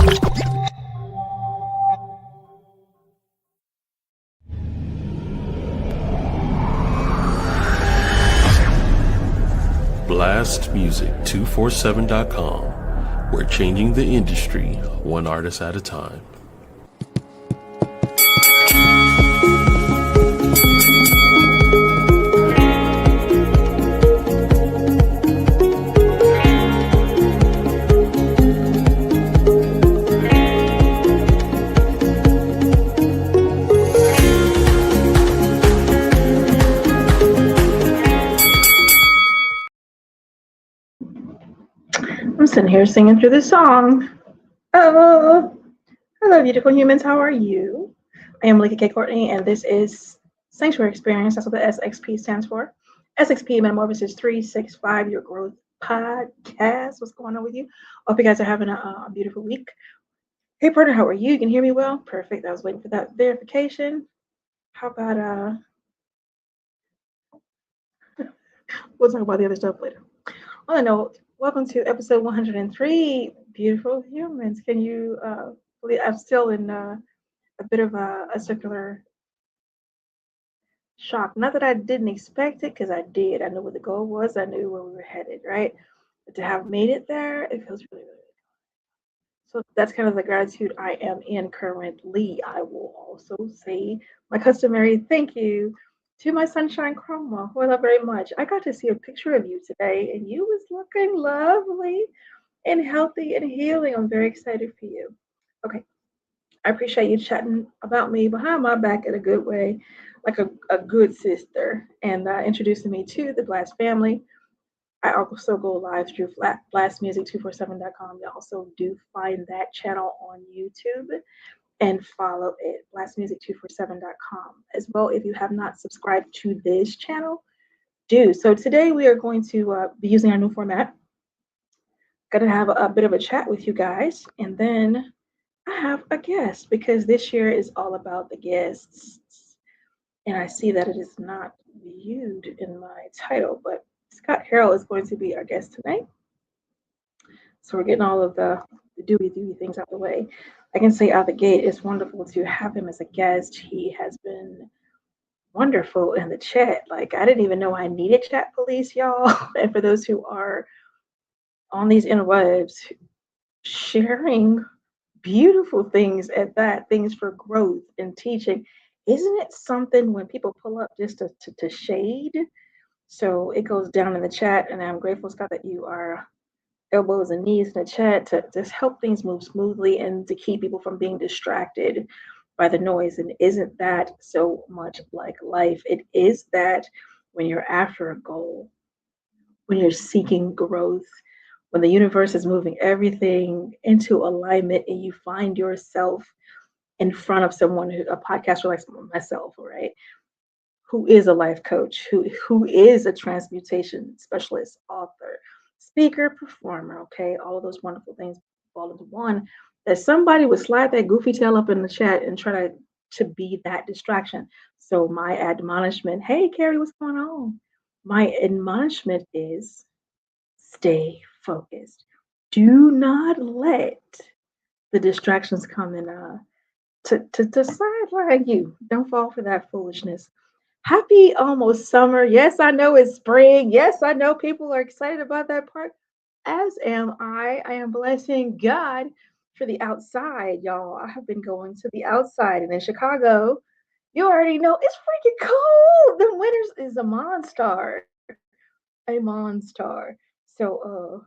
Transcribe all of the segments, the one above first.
BlastMusic247.com. We're changing the industry one artist at a time. I'm sitting here singing through this song. Hello, beautiful humans. How are you? I am Melikia K, Courtney, and this is Sanctuary Experience. That's what the SXP stands for. SXP METAMORPHSIS 365, your growth podcast. What's going on with you? Hope you guys are having a beautiful week. Hey, partner, how are you? You can hear me well? Perfect. I was waiting for that verification. How about, we'll talk about the other stuff later. On a note, welcome to episode 103, beautiful humans. Can you believe I'm still in a bit of a circular shock? Not that I didn't expect it, because I did. I knew what the goal was. I knew where we were headed, right? But to have made it there, it feels really, really good. So that's kind of the gratitude I am in currently. I will also say my customary thank you to my sunshine chroma, who I love very much. I got to see a picture of you today, and you was looking lovely and healthy and healing. I'm very excited for you. Okay. I appreciate you chatting about me behind my back in a good way, like a good sister, and introducing me to the Blast family. I also go live through blastmusic247.com. You also do find that channel on YouTube and follow it, blastmusic247.com. As well, if you have not subscribed to this channel, do. So today we are going to be using our new format. Going to have a bit of a chat with you guys, and then I have a guest, because this year is all about the guests. And I see that it is not viewed in my title, but Scott Harrell is going to be our guest tonight. So we're getting all of the doobie things out the way. I can say out the gate, it's wonderful to have him as a guest. He has been wonderful in the chat. Like, I didn't even know I needed chat police, y'all. And for those who are on these interwebs, sharing beautiful things at that, things for growth and teaching. Isn't it something when people pull up just to shade? So it goes down in the chat, and I'm grateful, Scott, that you are elbows and knees in the chat to just help things move smoothly and to keep people from being distracted by the noise. And isn't that so much like life? It is that when you're after a goal, when you're seeking growth, when the universe is moving everything into alignment and you find yourself in front of someone, a podcaster like myself, right, who is a life coach, who is a transmutation specialist, author, speaker, performer, okay, all of those wonderful things fall into one, that somebody would slide that goofy tail up in the chat and try to be that distraction. So my admonishment, hey, Carrie, what's going on? My admonishment is stay focused. Do not let the distractions come in to sideline you. Don't fall for that foolishness. Happy almost summer. Yes, I know it's spring. Yes, I know people are excited about that part, as am I. I am blessing God for the outside, y'all. I have been going to the outside, and in Chicago, you already know it's freaking cold. The winters is a monster. A monster. So,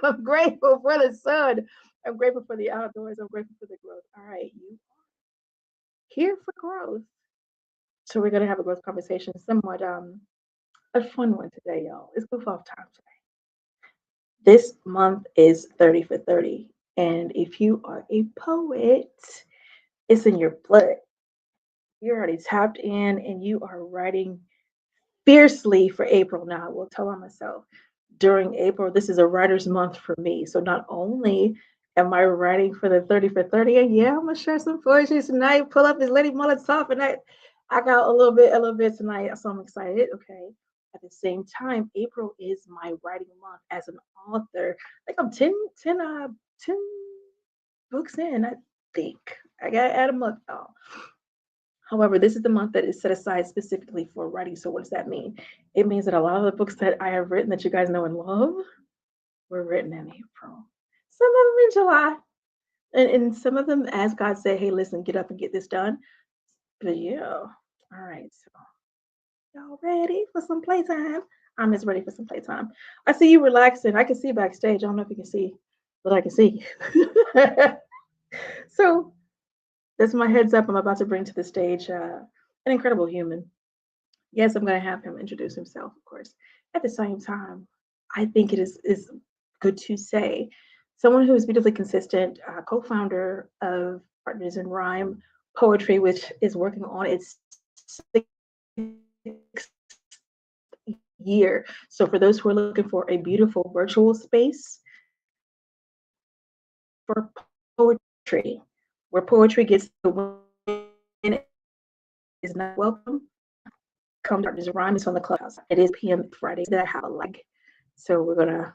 I'm grateful for the sun. I'm grateful for the outdoors. I'm grateful for the growth. All right, you here for growth. So we're gonna have a growth conversation, somewhat a fun one today, y'all. It's goof off time today. This month is 30 for 30, and if you are a poet, it's in your blood. You're already tapped in, and you are writing fiercely for April. Now, I will tell on myself, during April, this is a writer's month for me. So not only am I writing for the 30 for 30, and yeah, I'm gonna share some poetry tonight. Pull up his Lady Molotov, and I got a little bit tonight, so I'm excited. Okay. At the same time, April is my writing month as an author. Like I'm 10 books in, I think. I gotta add them up, y'all. However, this is the month that is set aside specifically for writing. So what does that mean? It means that a lot of the books that I have written that you guys know and love were written in April. Some of them in July. And some of them, as God said, hey, listen, get up and get this done. But yeah. All right. So y'all ready for some playtime? I'm just ready for some playtime. I see you relaxing. I can see backstage. I don't know if you can see, but I can see. So that's my heads up. I'm about to bring to the stage an incredible human. Yes, I'm going to have him introduce himself, of course. At the same time, I think it is good to say someone who is beautifully consistent, co-founder of Partners in Rhyme Poetry, which is working on its sixth year. So for those who are looking for a beautiful virtual space for poetry, where poetry gets the win is not welcome, come to Partners in Rhyme. It's on the Clubhouse. It is PM Fridays that I have a lag. So we're gonna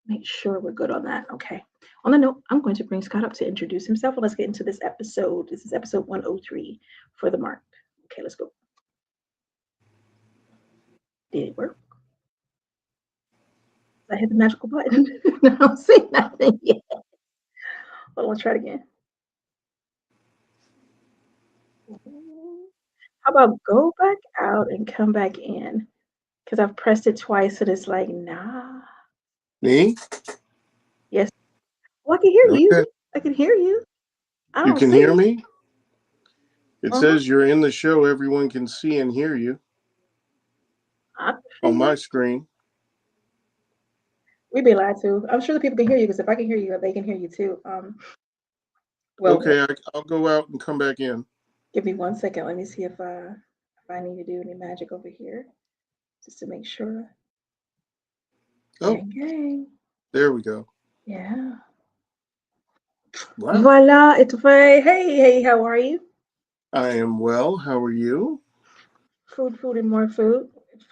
make sure we're good on that. Okay. On the note, I'm going to bring Scott up to introduce himself, and let's get into this episode. This is episode 103 for the mark. Okay, let's go. Did it work? I hit the magical button. I don't see nothing yet. Hold on, let's try it again. How about go back out and come back in? Because I've pressed it twice and it's like, nah. Me? Yes. Well, I can hear you. Okay. I can hear you. I You don't can see hear you. me? It Uh-huh. says you're in the show. Everyone can see and hear you I can on figure. my screen. We'd be lied to. I'm sure the people can hear you because if I can hear you, they can hear you too. Well, Okay, I'll go out and come back in. give me 1 second. Let me see if I need to do any magic over here, just to make sure. Oh, Gang, gang. there we go. Yeah. Wow. Voila, it's Faye. Hey, hey, how are you? I am well. How are you? Food, food, and more food.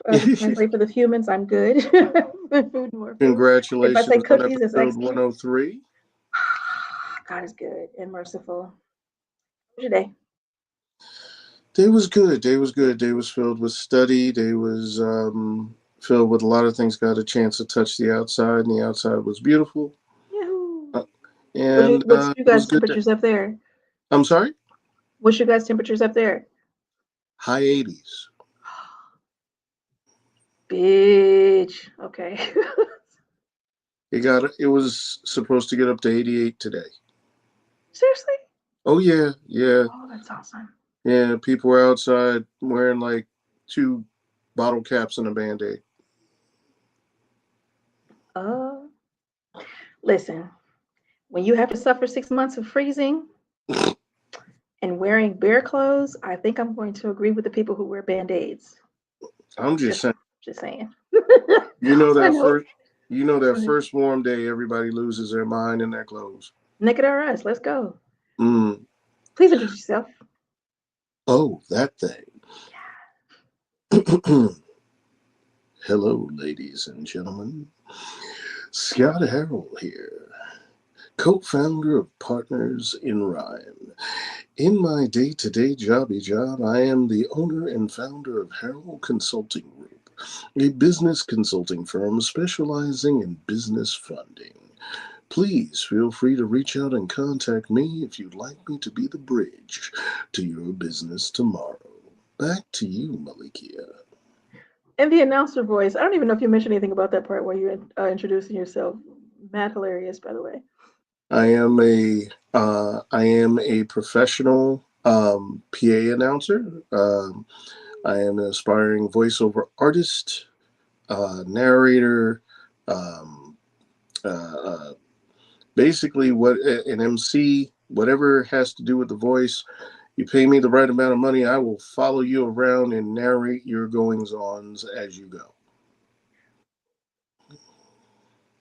To translate for the humans, I'm good. Food, more food. If I say Congratulations on cookies, it's episode extra. 103. God is good and merciful. How was your day? Day was good. Day was good. Day was filled with study. Day was filled with a lot of things. Got a chance to touch the outside, and the outside was beautiful. Yahoo! Uh, and What's you it was guys' a good day. temperatures up there? I'm sorry? What's your guys' temperatures up there? High 80s. Bitch. Okay. It was supposed to get up to 88 today. Seriously? Oh yeah, yeah, Oh, that's awesome. yeah. People were outside wearing like 2 bottle caps and a Band-Aid. Uh, Listen, when you have to suffer 6 months of freezing and wearing bear clothes, I think I'm going to agree with the people who wear band-aids. I'm just saying. Just saying. You know I that know. first warm day, everybody loses their mind in their clothes. Naked or us, let's go. Mm. Please introduce yourself. Oh, that thing. Hello, ladies and gentlemen. Scott Harrell here, co-founder of Partners in Rhyme. In my day-to-day job, I am the owner and founder of Harrell Consulting Group, a business consulting firm specializing in business funding. Please feel free to reach out and contact me if you'd like me to be the bridge to your business tomorrow. Back to you, Melikia. And the announcer voice. I don't even know if you mentioned anything about that part where you're introducing yourself. Mad hilarious, by the way. I am a professional PA announcer. I am an aspiring voiceover artist, narrator, um, uh, basically what an MC, whatever has to do with the voice. You pay me the right amount of money, I will follow you around and narrate your goings-ons as you go.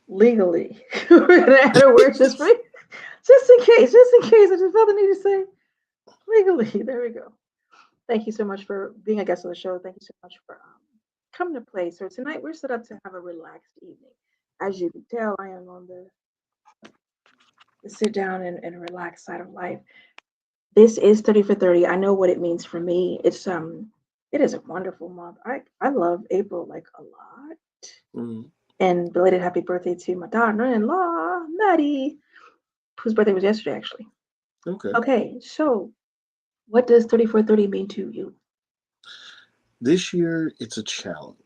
Legally. We're gonna add a word just in case. I just felt the need to say legally. There we go. Thank you so much for being a guest on the show. Thank you so much for coming to play. So tonight we're set up to have a relaxed evening. As you can tell, I am on the the sit down and relax side of life. This is 30 for 30. I know what it means for me. It is a wonderful month. I love April like a lot. Mm, And belated happy birthday to my daughter-in-law, Maddie, whose birthday was yesterday actually. okay. Okay, so what does 3430 mean to you? This year, it's a challenge.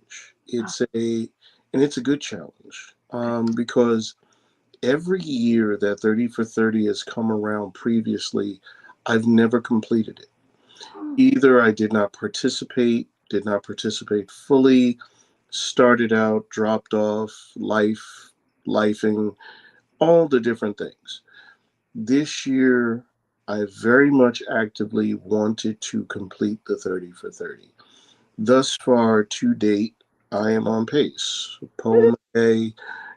Ah, And it's a good challenge, okay. because every year that 30 for 30 has come around previously, I've never completed it. Mm, Either I did not participate fully, started out, dropped off, lifing, all the different things. This year, I very much actively wanted to complete the 30 for 30. Thus far to date, I am on pace. Poem a day,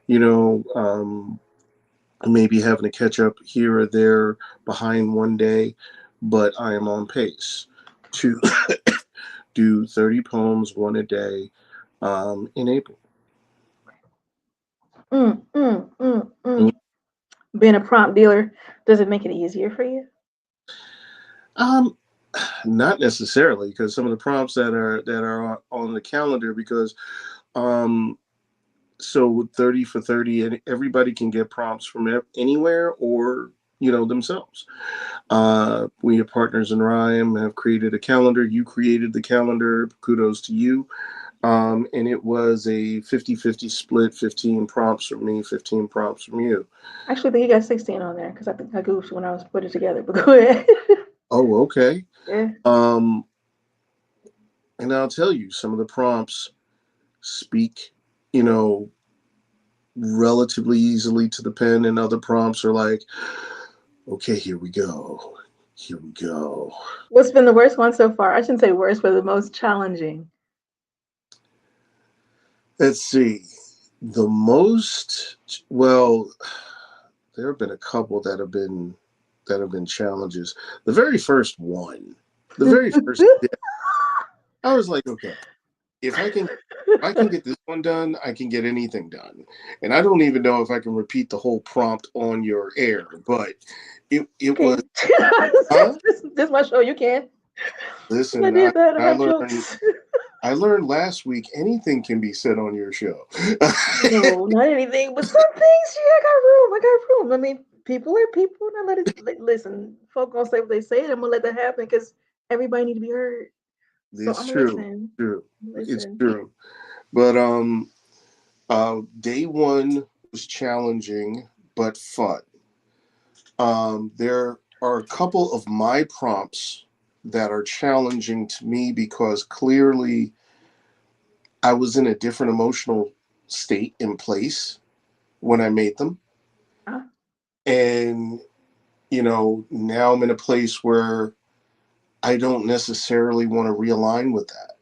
you know, maybe having to catch up here or there behind one day, but I am on pace to do 30 poems, one a day, in April. mm, mm, mm, Mm. mm. Being a prompt dealer, does it make it easier for you? Um, Not necessarily, because some of the prompts that are on the calendar, because um, so 30 for 30, and everybody can get prompts from anywhere, or themselves. We have partners in Rhyme have created a calendar. You created the calendar. Kudos to you. And it was a 50-50 split, 15 prompts from me, 15 prompts from you. Actually, I think you got 16 on there because I think I goofed when I was putting it together. But go ahead. Oh, okay. Yeah. Um, and I'll tell you, some of the prompts speak, you know, relatively easily to the pen, and other prompts are like, okay, here we go. Here we go. What's been the worst one so far? I shouldn't say worst, but the most challenging. Let's see. The most, well, there have been a couple that have been challenges. The very first one, the very first day, I was like, okay, if I can get this one done, I can get anything done. And I don't even know if I can repeat the whole prompt on your air, but it Okay. was, huh? This my show. You can. I Listen, did that. I I have learned jokes. I learned last week anything can be said on your show. No, not anything, but some things. Yeah, I got room. I got room. I mean, people are people. And I let it listen. Folk gonna say what they say, and I'm gonna let that happen because everybody need to be heard. So It's I'm gonna true. listen. True. It's Listen. true. But day one was challenging but fun. There are a couple of my prompts that are challenging to me because clearly I was in a different emotional state and place when I made them. Huh? And, now I'm in a place where I don't necessarily want to realign with that,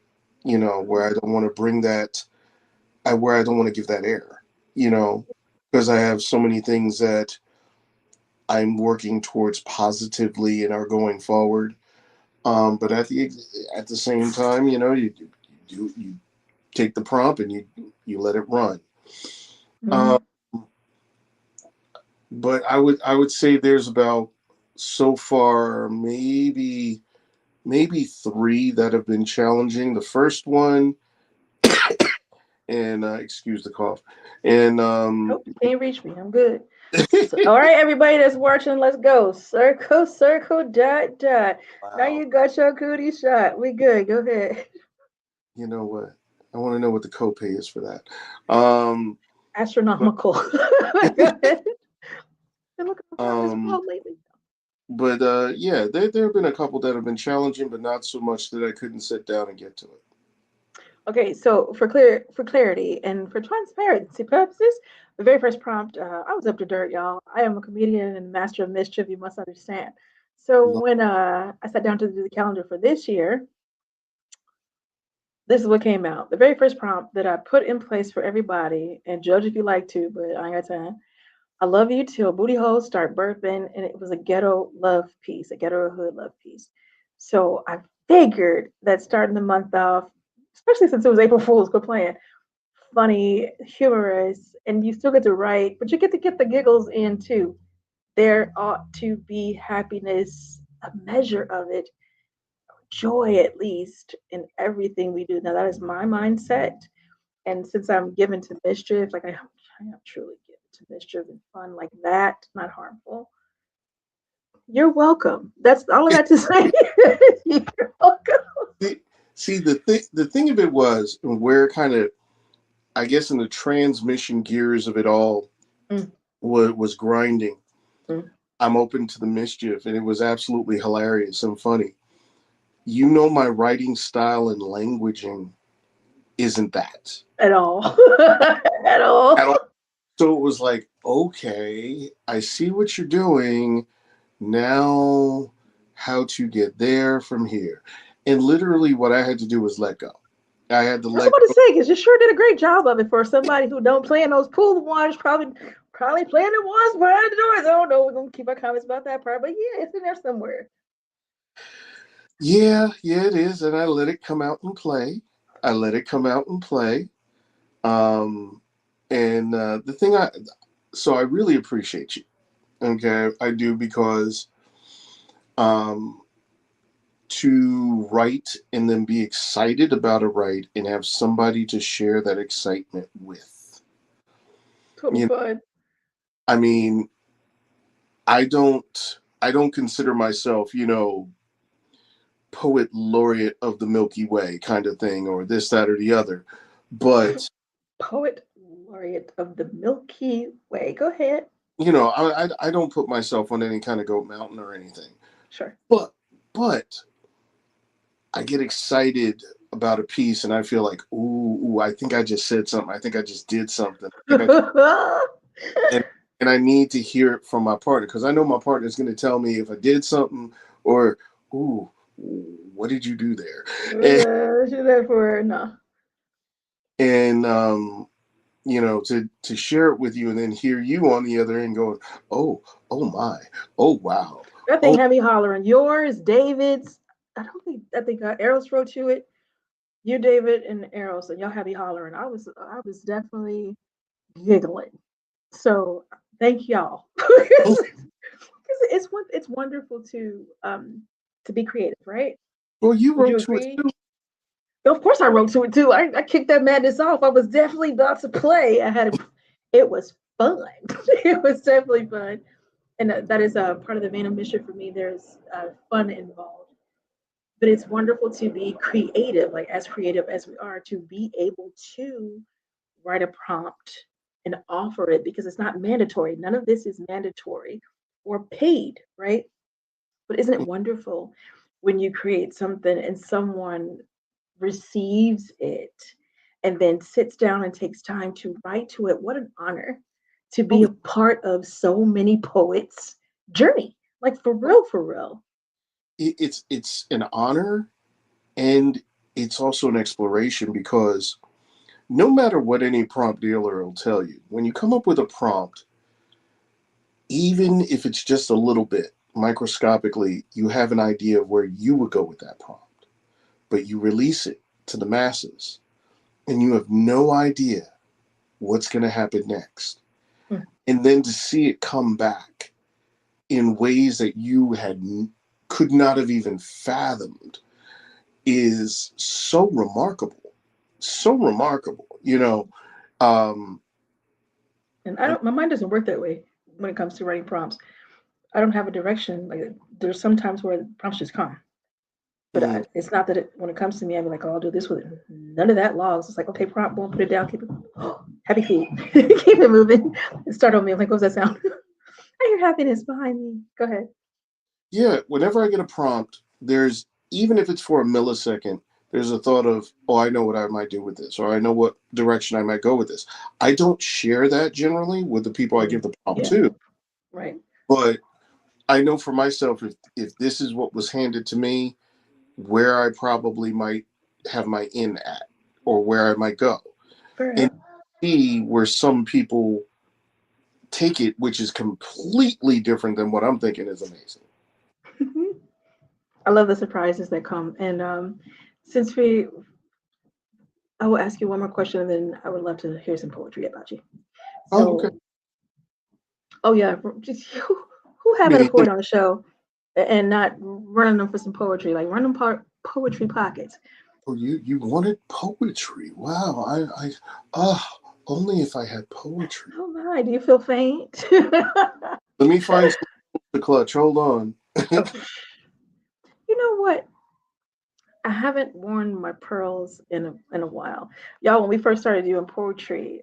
where I don't want to bring that, where I don't want to give that air, because I have so many things that I'm working towards positively and are going forward. But at the same time, you take the prompt and you let it run. Um, Mm-hmm. but I would say there's about, so far, maybe three that have been challenging. The first one, and excuse the cough, and Nope, you can't reach me. I'm good. So, all right, everybody that's watching, let's go. Circle, circle, dot, dot. Now wow, you got your cootie shot. We good. Go ahead. you know what? I want to know what the copay is for that. Um, but Astronomical. Go ahead. Been looking for this um, blog lately. yeah, there have been a couple that have been challenging, but not so much that I couldn't sit down and get to it. Okay, so for clarity and for transparency purposes, the very first prompt, I was up to dirt, y'all. I am a comedian and master of mischief. You must understand. So Lo- when I sat down to do the calendar for this year, this is what came out. The very first prompt that I put in place for everybody, and judge if you like to, but I ain't got time. I love you till booty holes start burping, and it was a ghetto love piece, a ghetto hood love piece. So I figured that starting the month off, especially since it was April Fool's, quit playing, funny, humorous, and you still get to write, but you get to get the giggles in too. there ought to be happiness, a measure of it, joy at least, in everything we do. Now, that is my mindset. And since I'm given to mischief, like I am truly given to mischief and fun like that, not harmful. You're welcome. That's all of that to say. You're welcome. See, the thing of it was, and where kind of, I guess, in the transmission gears of it all, Mm. was grinding. Mm. I'm open to the mischief, and it was absolutely hilarious and funny. You know, my writing style and languaging isn't that At all. At all. at all. So it was like, okay, I see what you're doing. Now, how to get there from here. And literally what I had to do was let go. I had to I was let about to go. say, because you sure did a great job of it for somebody who don't play in those pool ones, probably playing it once behind the doors. I don't know. We're gonna keep our comments about that part, but yeah, it's in there somewhere. Yeah, it is. And I let it come out and play. I let it come out and play. And the thing so I really appreciate you. Okay, I do, because um, to write and then be excited about a write and have somebody to share that excitement with. Total You know, fun. I mean, I don't consider myself, poet laureate of the Milky Way kind of thing, or this, that, or the other. But, Poet laureate of the Milky Way. Go ahead. I don't put myself on any kind of goat mountain or anything. Sure. But I get excited about a piece and I feel like, ooh, I think I just said something. I think I just did something. and and I need to hear it from my partner, because I know my partner is going to tell me if I did something, or, ooh, what did you do there? She's there for no. And to share it with you and then hear you on the other end going, oh my, oh wow, That thing oh had me hollering. Yours, David's. I think Eros wrote to it. You, David, and Eros, and y'all had me hollering. I was definitely giggling. So thank y'all. It's wonderful to be creative, right? well, you Would you wrote to it agree? too. Of course, I wrote to it too. I kicked that madness off. I was definitely about to play. It was fun. It was definitely fun, and that is a part of the vein of mission for me. There's fun involved, but it's wonderful to be creative, like as creative as we are, to be able to write a prompt and offer it, because it's not mandatory. None of this is mandatory or paid, right? But isn't it wonderful when you create something and someone receives it and then sits down and takes time to write to it? What an honor to be Oh, a part of so many poets' journey. Like for real, for real. it's an honor, and it's also an exploration, because no matter what any prompt dealer will tell you, when you come up with a prompt, even if it's just a little bit microscopically, you have an idea of where you would go with that prompt, but you release it to the masses and you have no idea what's going to happen next. Mm. And then to see it come back in ways that you could not have even fathomed is so remarkable. So remarkable, Um, And my mind doesn't work that way when it comes to writing prompts. I don't have a direction. Like there's some times where the prompts just come. But mm, it's not that when it comes to me, I'm like, oh, I'll do this with it. None of that logs. It's like, okay, prompt, boom, put it down, keep it, happy feet, keep it moving. And start on me. I'm like, what does that sound? I hear happiness behind me. Go ahead. yeah, whenever I get a prompt, even if it's for a millisecond, there's a thought of, oh, I know what I might do with this, or I know what direction I might go with this. I don't share that generally with the people I give the prompt Yeah, to, right. but I know for myself, if this is what was handed to me, where I probably might have my in at, or where I might go. Fair And enough. see where some people take it, which is completely different than what I'm thinking, is amazing. I love the surprises that come. And since I will ask you one more question, and then I would love to hear some poetry about you. Oh, okay. So, oh yeah, just you. Who having a Man, poet on the show and not running them for some poetry? Like run them poetry pockets. you wanted poetry. Wow. Only if I had poetry. Oh my, do you feel faint? Let me find the clutch. Hold on. Oh, you know what? I haven't worn my pearls in a while. Y'all, when we first started doing poetry,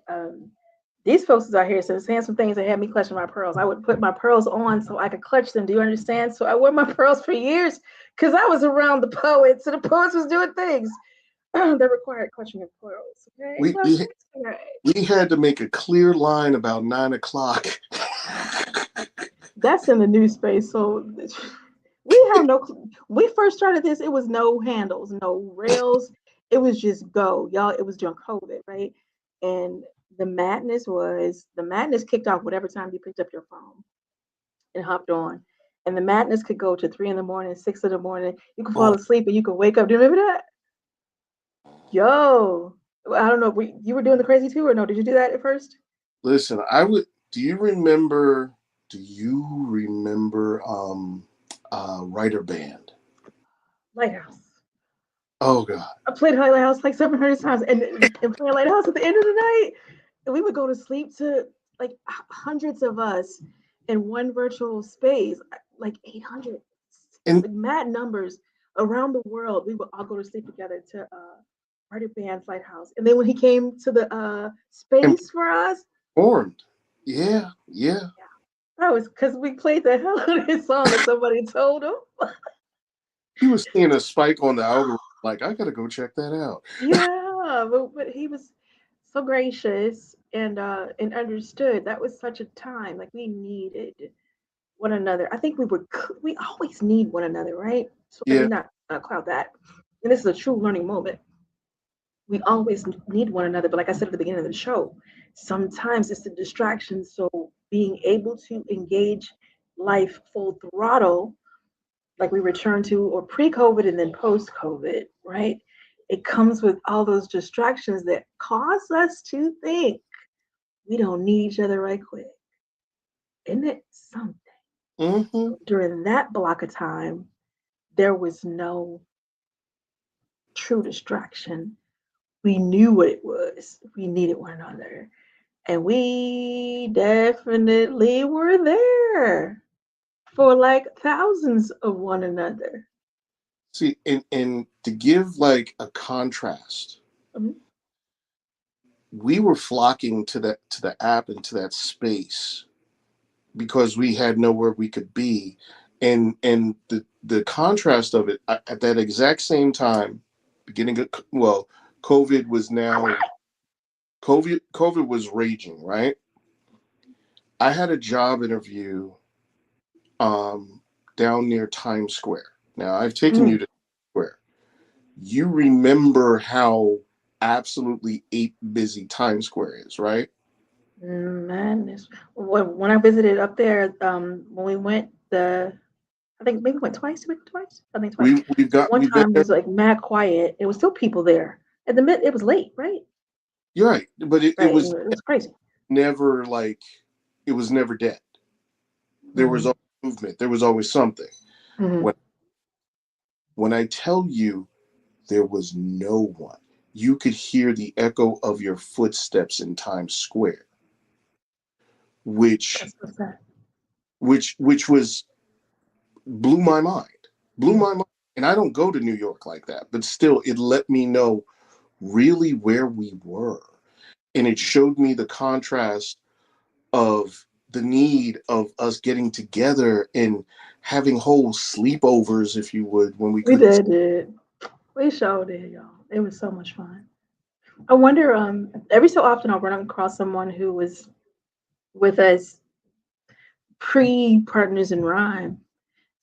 these folks is out here saying some things that had me clutching my pearls. I would put my pearls on so I could clutch them. Do you understand? So I wore my pearls for years because I was around the poets, and the poets was doing things that required clutching of pearls. Okay, We, so we it's all right. we had to make a clear line about 9 o'clock. That's in the new space. So we have no. We first started this. It was no handles, no rails. It was just go, y'all. It was during COVID, right? And the madness kicked off whatever time you picked up your phone and hopped on. And the madness could go to 3 in the morning, 6 in the morning. You could fall Oh, asleep and you could wake up. Do you remember that? Yo, I don't know. You were doing the crazy too, or no? Did you do that at first? listen, I would. Do you remember? Do you remember? Writer Band. Lighthouse. Oh God. I played Lighthouse like 700 times, and playing Lighthouse at the end of the night, and we would go to sleep to like hundreds of us in one virtual space, like 800, And like mad numbers around the world. We would all go to sleep together to Writer Band's Lighthouse, and then when he came to the and space for us, performed. Yeah, yeah. that was because we played the hell out of his song, and somebody told him. He was seeing a spike on the algorithm. Like, I gotta go check that out. Yeah, but he was so gracious and understood. That was such a time like we needed one another. I think we always need one another, right? So let me Yeah, not cloud that. And this is a true learning moment. We always need one another, but like I said at the beginning of the show, sometimes it's the distraction. So being able to engage life full throttle like we return to or pre-COVID and then post-COVID, right? It comes with all those distractions that cause us to think we don't need each other right quick. Isn't it something? mm-hmm. During that block of time, there was no true distraction. We knew what it was. We needed one another. And we definitely were there for like thousands of one another. See, and to give like a contrast, Mhm. we were flocking to the app and to that space because we had nowhere we could be, and the contrast of it at that exact same time, beginning of well, COVID was now COVID was raging, right? I had a job interview um, down near Times Square. Now I've taken you Mm. to Times Square. You remember how absolutely ape busy Times Square is, right? Madness. When I visited up there, when we went I think maybe went twice. We went twice. I think twice. One We've been time there. was like mad quiet. It was still people there. At the mid, it was late, right? You're right, but it Right. was It was crazy. never like it was never dead. There was Mm-hmm. always movement. There was always something. Mm-hmm. When I tell you there was no one, you could hear the echo of your footsteps in Times Square, which That's what's that. which was blew my mind. Blew Mm. my mind. And I don't go to New York like that, but still it let me know really where we were. And it showed me the contrast of the need of us getting together and having whole sleepovers, if you would, when we We couldn't. did. We sure did, y'all. It was so much fun. I wonder. Every so often I'll run across someone who was with us pre Partners in Rhyme,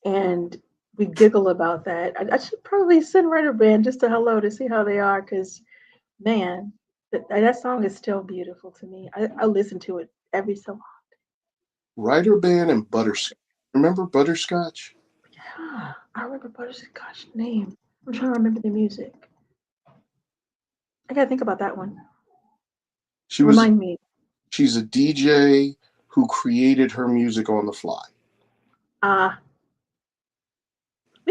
and we giggle about that. I should probably send Writer Band just a hello to see how they are, because man, that song is still beautiful to me. I listen to it every so often. Writer Band and Butterscotch. Remember Butterscotch? Yeah, I remember Butterscotch's name. I'm trying to remember the music. I gotta think about that one. She was Remind me. she's a DJ who created her music on the fly. We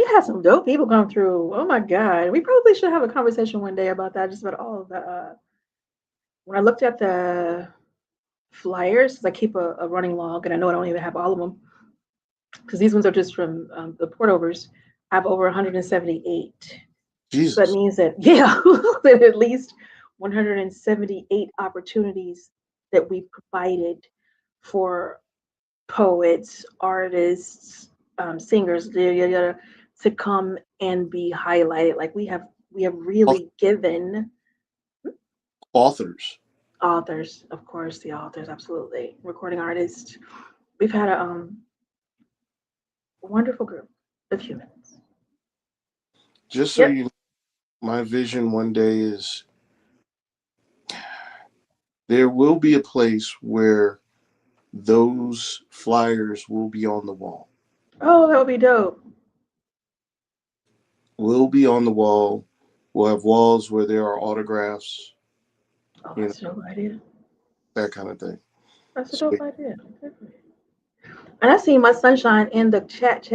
had some dope people come through. Oh my God. We probably should have a conversation one day about that, just about all of the when I looked at the flyers, 'cause I keep a running log and I know I don't even have all of them. Because these ones are just from the portovers. I have over 178. So that Jesus. means that, yeah, that at least 178 opportunities that we provided for poets, artists, singers, yada, yada, yada, to come and be highlighted. Like we have really given Authors. authors, of course, the authors, absolutely, recording artists. We've had a wonderful group of humans. Just so Yep. you know, my vision one day is there will be a place where those flyers will be on the wall. Oh, that would be dope. Will be on the wall. We'll have walls where there are autographs, Oh, you know, that's a dope idea. that kind of thing. That's a So, dope idea. And I see my sunshine in the chat.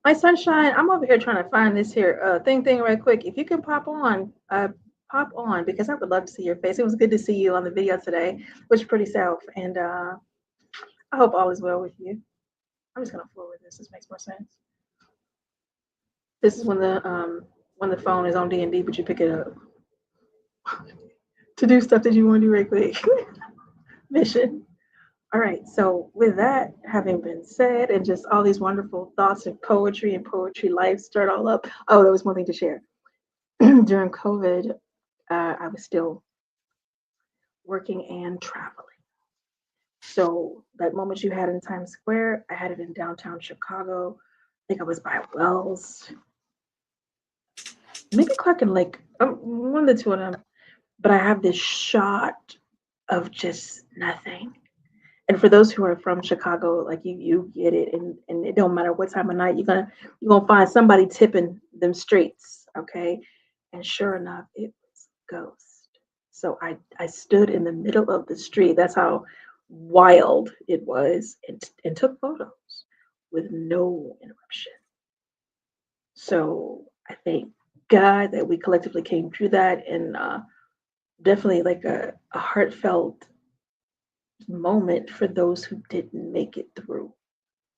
My sunshine, I'm over here trying to find this here thing right quick. If you can pop on because I would love to see your face. It was good to see you on the video today, which is pretty self. And I hope all is well with you. I'm just gonna forward this. This makes more sense. This is when the phone is on D&D, but you pick it up to do stuff that you want to do right quick. Mission. All right, so with that having been said, and just all these wonderful thoughts and poetry life start all up. Oh, there was one thing to share. During COVID, I was still working and traveling. So that moment you had in Times Square, I had it in downtown Chicago. I think I was by Wells, maybe Clark and Lake, one of the two of them. But I have this shot of just nothing. And for those who are from Chicago, like you get it, and it don't matter what time of night you're gonna find somebody tipping them streets, okay? And sure enough, it was Ghost. So I stood in the middle of the street. That's how wild it was, and took photos with no interruption. So I thank God that we collectively came through that, and definitely like a heartfelt moment for those who didn't make it through.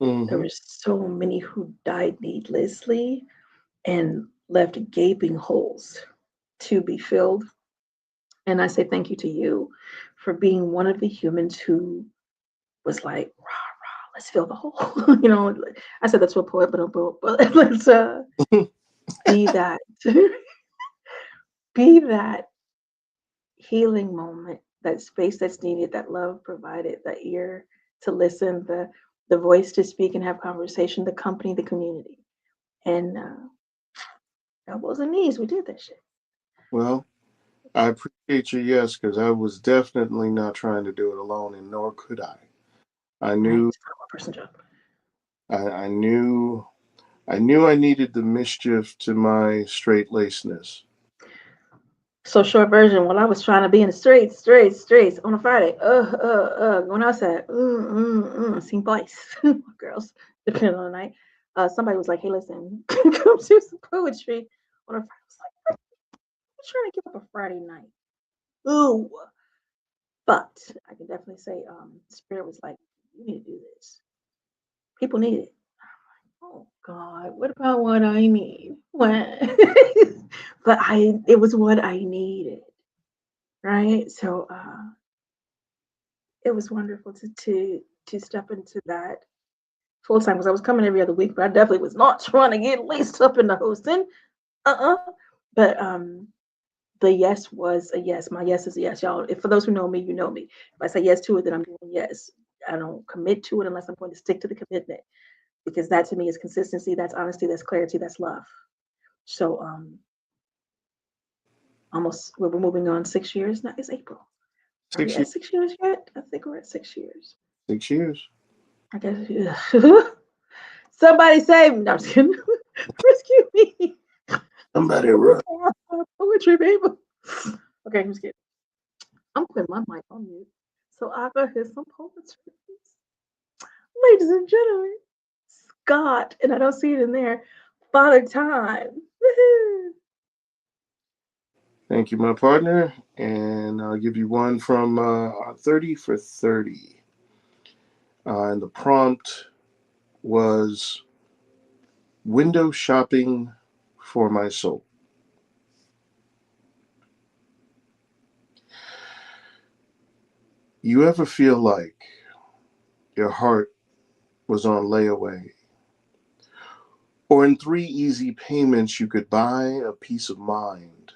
There mhm. were so many who died needlessly and left gaping holes to be filled. And I say thank you to you for being one of the humans who was like, rah, rah, let's fill the hole. I said that's what poet, but let's be that, be that healing moment, that space that's needed, that love provided, the ear to listen, the voice to speak and have conversation, the company, the community. And elbows and knees, we did that shit. Well, I appreciate your yes because I was definitely not trying to do it alone, and nor could I. I Right. knew, It's not one person job. I knew, I knew I needed the mischief to my straight lacedness. So short version, while I was trying to be in the streets on a Friday, going outside, seen boys, girls, depending on the night. Somebody was like, "Hey, listen, come do some poetry on a Friday." I was like, "I'm trying to give up a Friday night." Ooh, but I can definitely say, Spirit was like, "You need to do this. People need it." Oh God, what about what I need? What? But it was what I needed, right? So it was wonderful to step into that full time because I was coming every other week, but I definitely was not trying to get laced up in the hosting. Uh-uh. But the yes was a yes. My yes is a yes, y'all. If for those who know me, you know me. If I say yes to it, then I'm doing yes. I don't commit to it unless I'm going to stick to the commitment because that to me is consistency, that's honesty, that's clarity, that's love. So almost we're moving on 6 years now. It's April. Are we 6 years. at 6 years yet? I think we're at 6 years. 6 years. I guess. Somebody save me. No, I'm just kidding. Rescue me. Somebody run. Poetry, baby. Okay, I'm just kidding. I'm putting my mic on mute so I can hear some poetry. Ladies and gentlemen, forgot, and I don't see it in there. Father Time. Woohoo! Thank you, my partner. And I'll give you one from 30 for 30. And the prompt was window shopping for my soul. You ever feel like your heart was on layaway? Or in 3 easy payments, you could buy a peace of mind?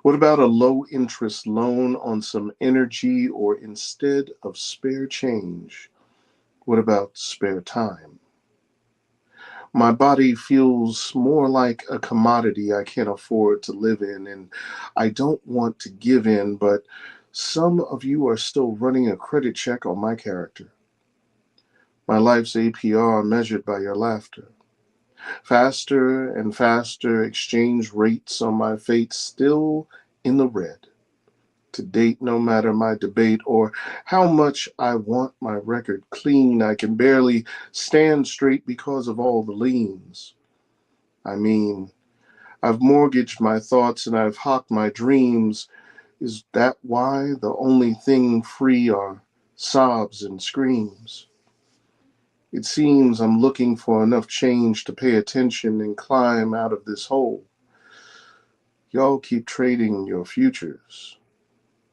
What about a low interest loan on some energy, or instead of spare change, what about spare time? My body feels more like a commodity I can't afford to live in, and I don't want to give in, but some of you are still running a credit check on my character. My life's APR measured by your laughter. Faster and faster exchange rates on my fate, still in the red. To date, no matter my debate or how much I want my record clean, I can barely stand straight because of all the liens. I mean, I've mortgaged my thoughts and I've hawked my dreams. Is that why the only thing free are sobs and screams? It seems I'm looking for enough change to pay attention and climb out of this hole. Y'all keep trading your futures.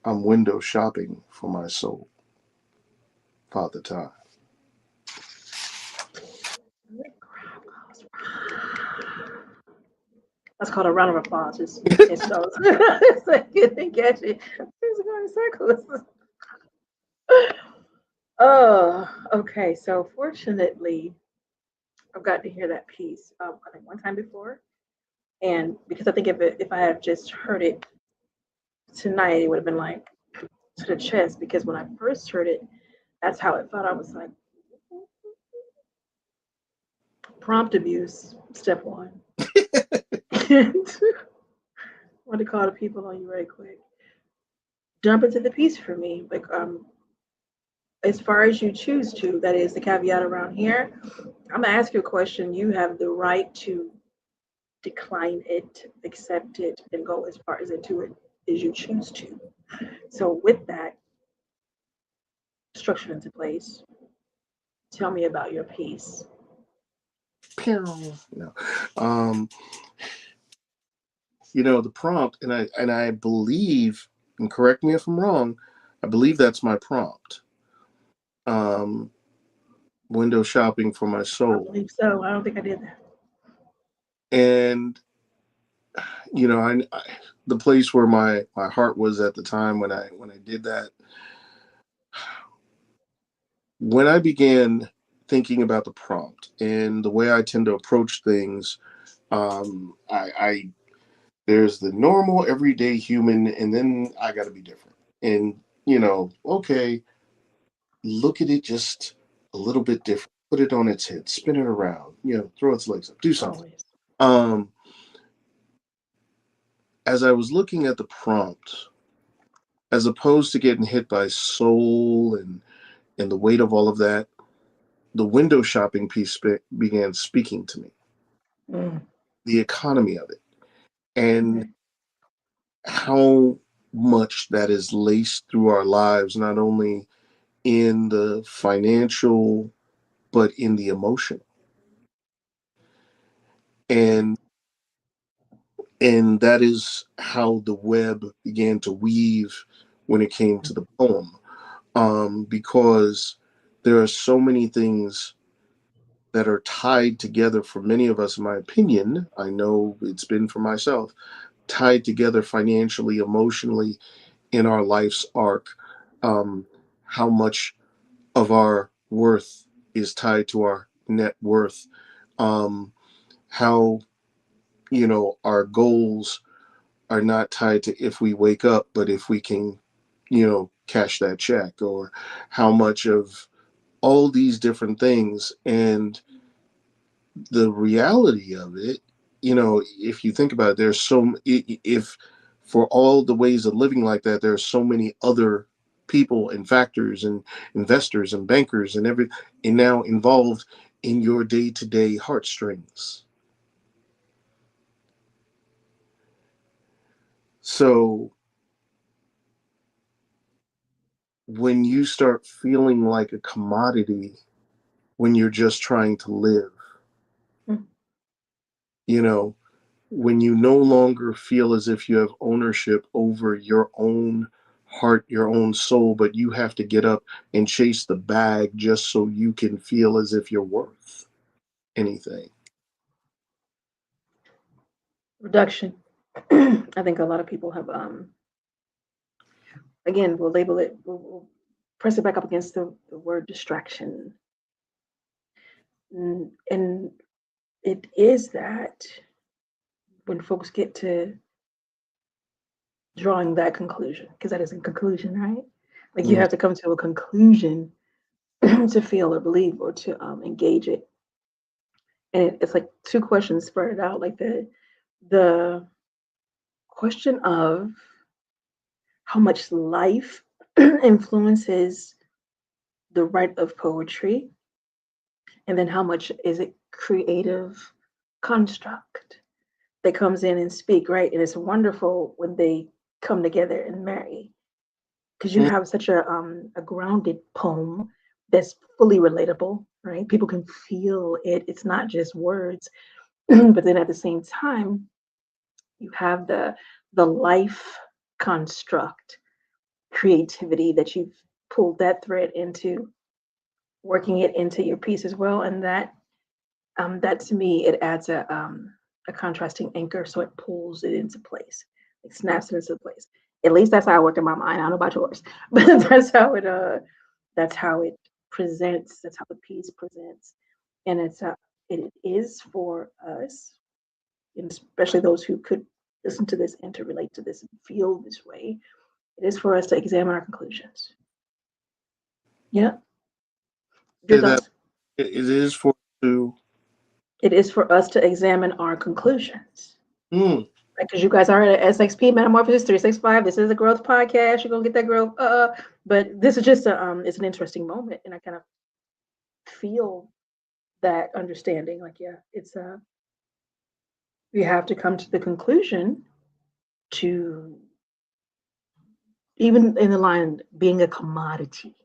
I'm window shopping for my soul. Father Time. That's called a round of applause. Just in case those didn't catch it. Things are going in circles. Oh, okay. So fortunately, I've got to hear that piece. I think one time before, and because I think if I had just heard it tonight, it would have been like to the chest. Because when I first heard it, that's how it felt. I was like, prompt abuse, step one. And I want to call the people on you right quick. Jump into the piece for me. Like as far as you choose to, that is the caveat around here. I'm gonna ask you a question. You have the right to decline it, accept it, and go as far as into it as you choose to. So with that structured into place, tell me about your piece. No. Um, the prompt, and I believe, and correct me if I'm wrong, I believe that's my prompt. Um, window shopping for my I soul. believe so. I don't think I did that. And the place where my heart was at the time when I did that, when I began thinking about the prompt and the way I tend to approach things, I there's the normal everyday human, and then I got to be different. And okay, look at it just a little bit different. Put it on its head, spin it around, throw its legs up, do something. Always. Um, as I was looking at the prompt, as opposed to getting hit by soul and the weight of all of that, the window shopping piece began speaking to me. Mm. The economy of it, and Okay. how much that is laced through our lives, not only in the financial, but in the emotional. And that is how the web began to weave when it came to the poem. Because there are so many things that are tied together for many of us, in my opinion. I know it's been for myself, tied together financially, emotionally in our life's arc. How much of our worth is tied to our net worth. How our goals are not tied to if we wake up, but if we can cash that check, or how much of all these different things. And the reality of it, if you think about it, there's if for all the ways of living like that, there are so many other people and factors and investors and bankers and now involved in your day-to-day heartstrings. So when you start feeling like a commodity when you're just trying to live, Mm. you know, when you no longer feel as if you have ownership over your own heart, your own soul, but you have to get up and chase the bag just so you can feel as if you're worth anything. Reduction. I think a lot of people have, again, we'll label it, we'll press it back up against the word distraction. And it is that when folks get to drawing that conclusion, because that is a conclusion, right? Like you have to come to a conclusion to feel or believe or to engage it. And it's like two questions spread out, like the question of how much life influences the right of poetry, and then how much is it creative construct that comes in and speak, right? And it's wonderful when they come together and marry, because you have such a grounded poem that's fully relatable, right? People can feel it. It's not just words, but then at the same time, you have the life construct, creativity that you've pulled that thread into, working it into your piece as well, and that to me it adds a contrasting anchor, so it pulls it into place, it snaps it into place. At least that's how I work in my mind. I don't know about yours, but that's how it presents. That's how the piece presents, and it is for us, and especially those who could listen to this and to relate to this and feel this way. It is for us to examine our conclusions. Yeah, your That thoughts? it is for to It is for us to examine our conclusions. mm, Because you guys are at SXP Metamorphosis 365. This is a growth podcast. You're gonna get that growth. But this is just it's an interesting moment, and I kind of feel that understanding. Like, yeah, it's we have to come to the conclusion to, even in the line, being a commodity,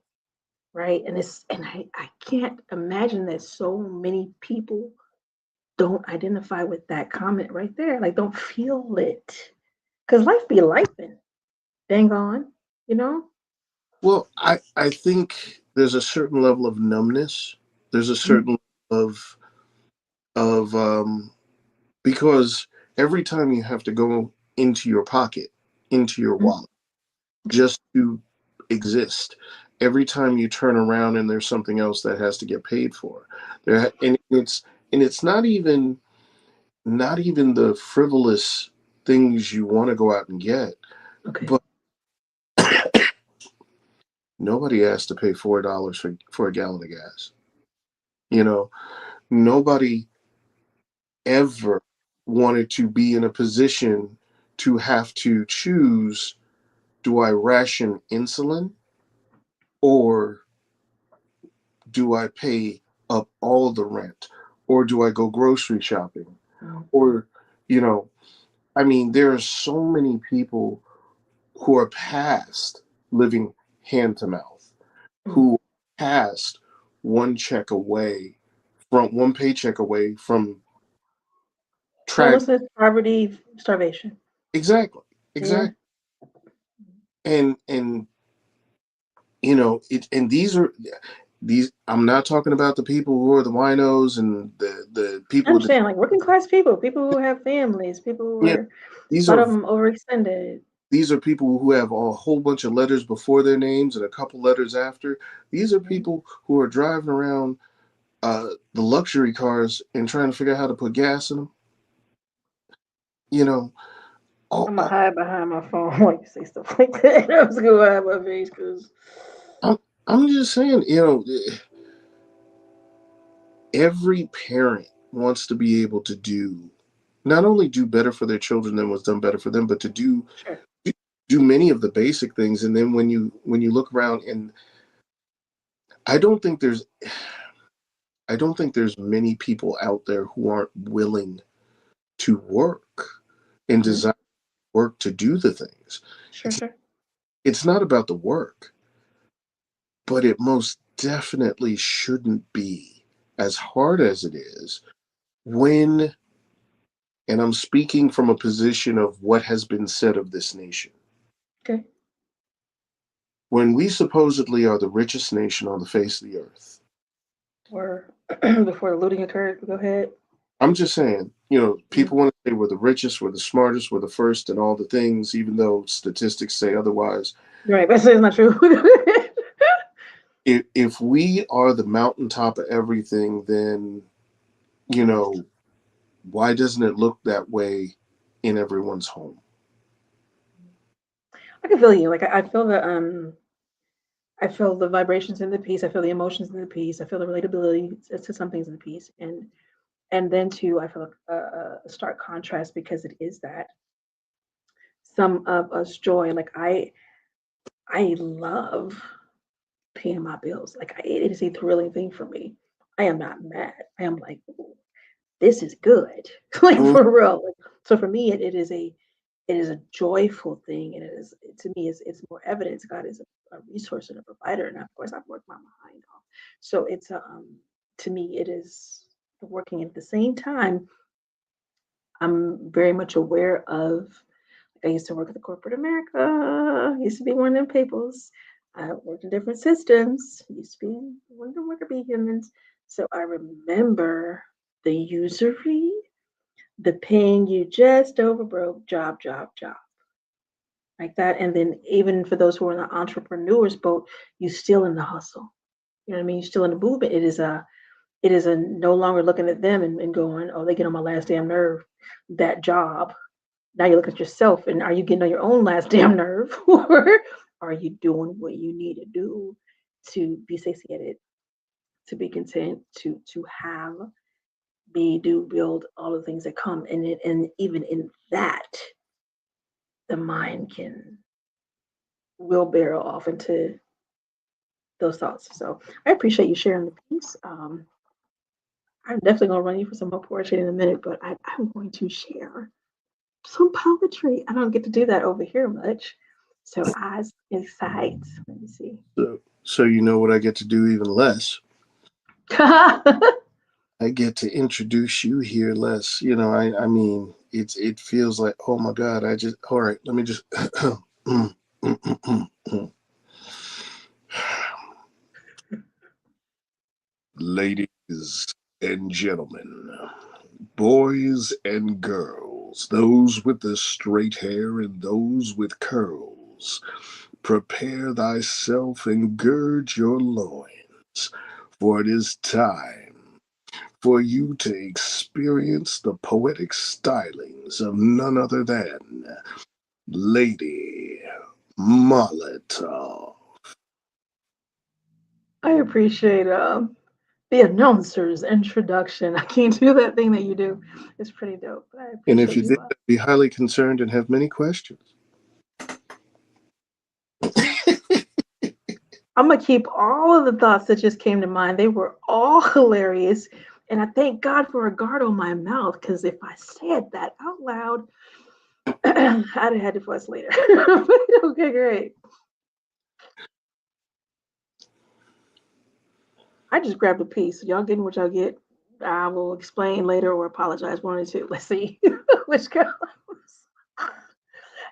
right? And I can't imagine that so many people don't identify with that comment right there. Like, don't feel it. Because life be lifing. Dang on, you know? well, I think there's a certain level of numbness. There's a Mhm. certain of because every time you have to go into your pocket, into your Mhm. wallet, just to exist. Every time you turn around and there's something else that has to get paid for. And it's not even the frivolous things you want to go out and get, Okay. but nobody asked to pay $4 for a gallon of gas. You know, nobody ever wanted to be in a position to have to choose, do I ration insulin or do I pay up all the rent or do I go grocery shopping? Mhm. Or, you know, I mean, there are so many people who are past living hand to mouth, Mhm. who are past one paycheck away from track. Homelessness, poverty, starvation. Exactly. Yeah. Exactly. And and these, I'm not talking about the people who are the winos and the I people with the, understand, like working class people who have families, people who you know, are, these a lot are of them overextended. these are people who have a whole bunch of letters before their names and a couple letters after. These are Mhm. people who are driving around the luxury cars and trying to figure out how to put gas in them. You know, all, I'm gonna all, hide behind my phone while you say stuff like that. I was gonna hide my face because I'm, I'm just saying, every parent wants to be able to not only do better for their children than was done better for them, but to sure. do many of the basic things. And then when you look around, and I don't think there's I don't think there's many people out there who aren't willing to work and desire work to do the things. Sure, sure. It's not about the work, but it most definitely shouldn't be as hard as it is when, and I'm speaking from a position of what has been said of this nation, Okay. when we supposedly are the richest nation on the face of the earth. Or before the looting occurred, go ahead. I'm just saying, people want to say we're the richest, we're the smartest, we're the first, and all the things, even though statistics say otherwise. Right, but it's not true. If we are the mountaintop of everything, then, why doesn't it look that way in everyone's home? I can feel you. Like I feel the vibrations in the piece. I feel the emotions in the piece. I feel the relatability to some things in the piece, and then too, I feel a stark contrast because it is that some of us joy. Like I love paying my bills. Like it is a thrilling thing for me. I am not mad. I am like, "Ooh, this is good, like Mm. for real." Like, so for me, it is a joyful thing, and it is to me it's more evidence God is a resource and a provider, and of course I've worked my behind off. So it's to me it is working at the same time. I'm very much aware of. I used to work at the corporate America. I used to be one of them peoples. I worked in different systems. Used to be one of them worker bee humans. So I remember the usury, the paying you just over broke, job, like that. And then even for those who are in the entrepreneur's boat, you still in the hustle. You know what I mean? You're still in the movement. It is a no longer looking at them and going, oh, they get on my last damn nerve. That job. Now you look at yourself and are you getting on your own last damn nerve? Or are you doing what you need to do to be satiated, to be content, to have, be, do, build, all the things that come in it. And even in that, the mind can will barrel off into those thoughts. So I appreciate you sharing the piece. I'm definitely gonna run you for some more poetry in a minute, but I'm going to share some poetry. I don't get to do that over here much. So eyes inside. Let me see. So you know what I get to do even less? I get to introduce you here less. I mean, it feels like, oh my God, all right, let me just ladies and gentlemen, boys and girls, those with the straight hair and those with curls, prepare thyself and gird your loins, for it is time for you to experience the poetic stylings of none other than Lady Molotov. I appreciate the announcer's introduction. I can't do that thing that you do. It's pretty dope. But I And if appreciate you you. did, I'd be highly concerned and have many questions. I'm gonna keep all of the thoughts that just came to mind. They were all hilarious. And I thank God for a guard on my mouth, because if I said that out loud, I'd have had to fuss later. Okay, great. I just grabbed a piece. Y'all getting what y'all get. I will explain later or apologize. One or two. Let's see which goes.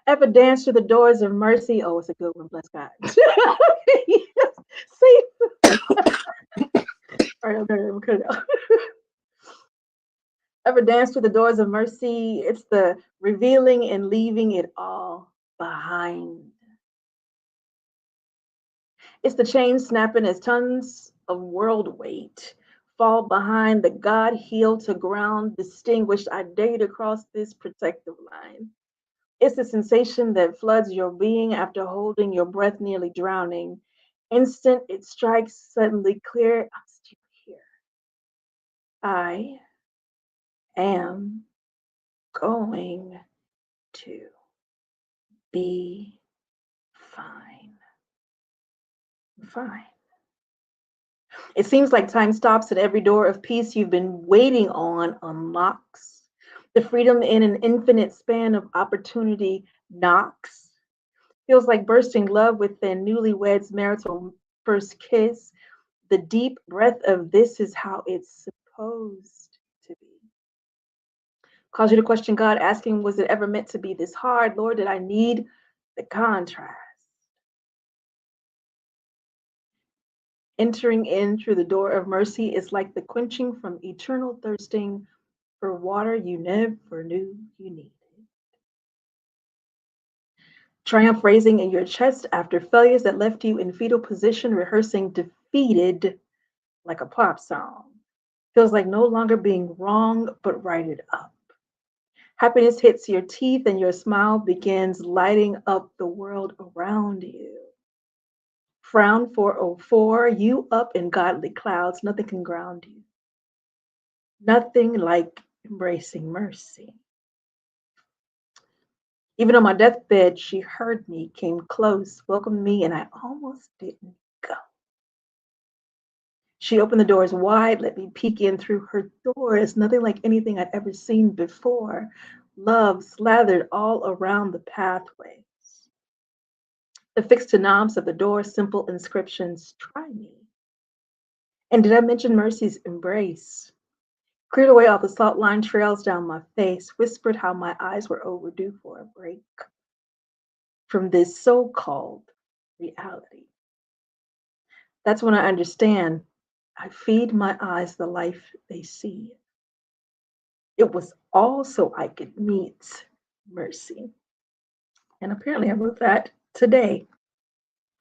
Ever dance to the doors of mercy? Oh, it's a good one. Bless God. See? All right, okay, I'm good. Ever dance to the doors of mercy? It's the revealing and leaving it all behind. It's the chain snapping as tons of world weight fall behind the God healed to ground, distinguished. I dare you to cross this protective line. It's the sensation that floods your being after holding your breath, nearly drowning. Instant, it strikes suddenly clear. I'm still here. I am going to be fine. Fine. It seems like time stops and every door of peace you've been waiting on unlocks. The freedom in an infinite span of opportunity knocks. Feels like bursting love within newlyweds' marital first kiss. The deep breath of this is how it's supposed to be. Cause you to question God, asking, was it ever meant to be this hard? Lord, did I need the contrast? Entering in through the door of mercy is like the quenching from eternal thirsting for water you never knew you needed. Triumph raising in your chest after failures that left you in fetal position, rehearsing defeated like a pop song. Feels like no longer being wrong, but righted up. Happiness hits your teeth and your smile begins lighting up the world around you. Frown 404, you up in godly clouds, nothing can ground you. Nothing like embracing mercy. Even on my deathbed, she heard me, came close, welcomed me, and I almost didn't go. She opened the doors wide, let me peek in through her doors, nothing like anything I'd ever seen before. Love slathered all around the pathways. Affixed to knobs of the door, simple inscriptions, try me. And did I mention mercy's embrace? Cleared away all the salt line trails down my face, whispered how my eyes were overdue for a break from this so-called reality. That's when I understand I feed my eyes the life they see. It was all so I could meet mercy. And apparently I wrote that today.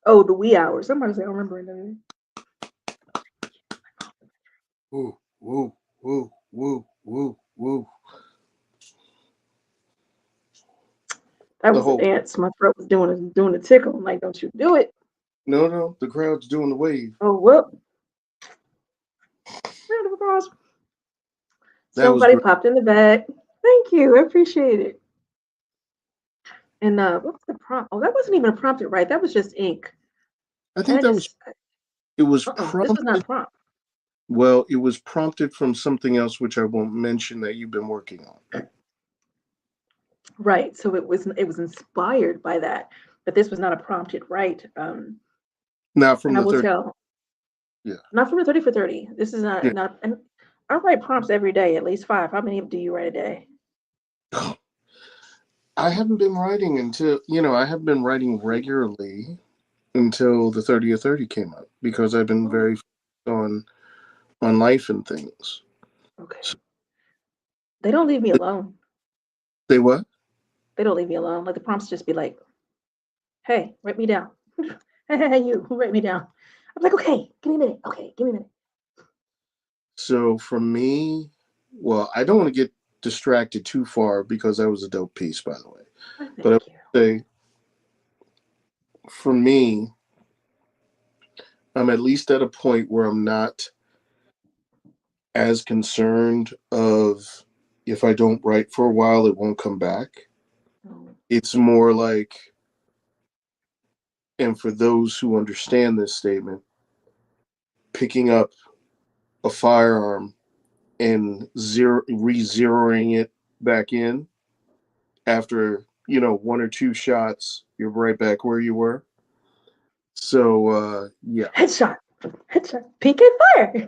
Oh, the wee hours. Somebody say, I don't remember it. Woo, woo, woo, woo, woo, woo. That The was whole an ants. My throat was doing a tickle. I'm like, don't you do it. no, the crowd's doing the wave. Oh, whoop. Round of applause. That was Somebody great. popped in the back. Thank you. I appreciate it. And what was the prompt? Oh, that wasn't even a prompted, right? That was just ink. I And think that was it was this was not a prompted. prompt. Well, it was prompted from something else which I won't mention that you've been working on. Right. So it was inspired by that. But this was not a prompted, right? Not from And I the will 30. tell, Yeah. not from the 30 for 30. This is Yeah. not and I write prompts every day, at least 5. How many do you write a day? I haven't been writing I have been writing regularly until the 30 or 30 came out because I've been very focused on life and things. Okay. So, They don't leave me alone. say what? They don't leave me alone. Like the prompts just be like, hey, write me down. Hey, you, write me down. I'm like, okay, give me a minute. Okay, give me a minute. So for me, well, I don't want to get distracted too far because that was a dope piece, by the way. Oh, But I thank you. would say for me, I'm at least at a point where I'm not as concerned of if I don't write for a while, it won't come back. Oh, It's more like, and for those who understand this statement, picking up a firearm and re-zeroing it back in after, one or two shots, you're right back where you were. So, yeah. headshot. Headshot. PK fire.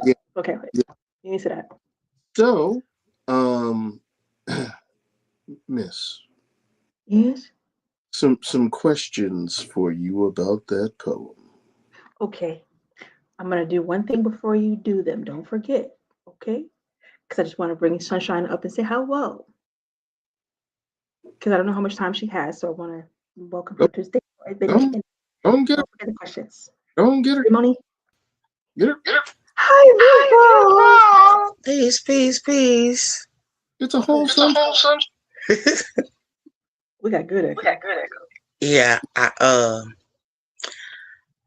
Yeah. Okay, wait. Yeah. You need to say that. So, Miss, Yes. some questions for you about that poem. Okay. I'm gonna do one thing before you do them. Don't forget. Okay? Because I just want to bring Sunshine up and say hello. Because I don't know how much time she has, so I want to welcome her Oh, to the stage. Right? Then you don't, can don't get her. don't forget the questions. Don't get her. Moni. Get her. Hi, Vivo. Peace, peace, peace. It's a whole sun. We got good at it. Yeah,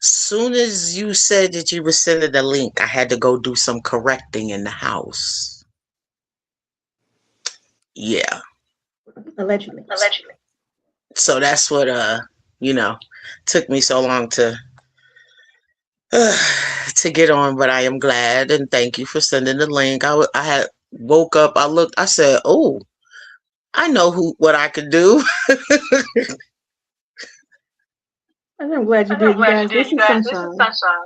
soon as you said that you were sending the link, I had to go do some correcting in the house. Yeah. Allegedly. So that's what took me so long to to get on, but I am glad and thank you for sending the link. I had woke up, I looked, I said, "Oh, I know what I could do." And I'm glad you And I'm did, you glad you guys. did, This you is guys. This is Sunshine. Sunshine.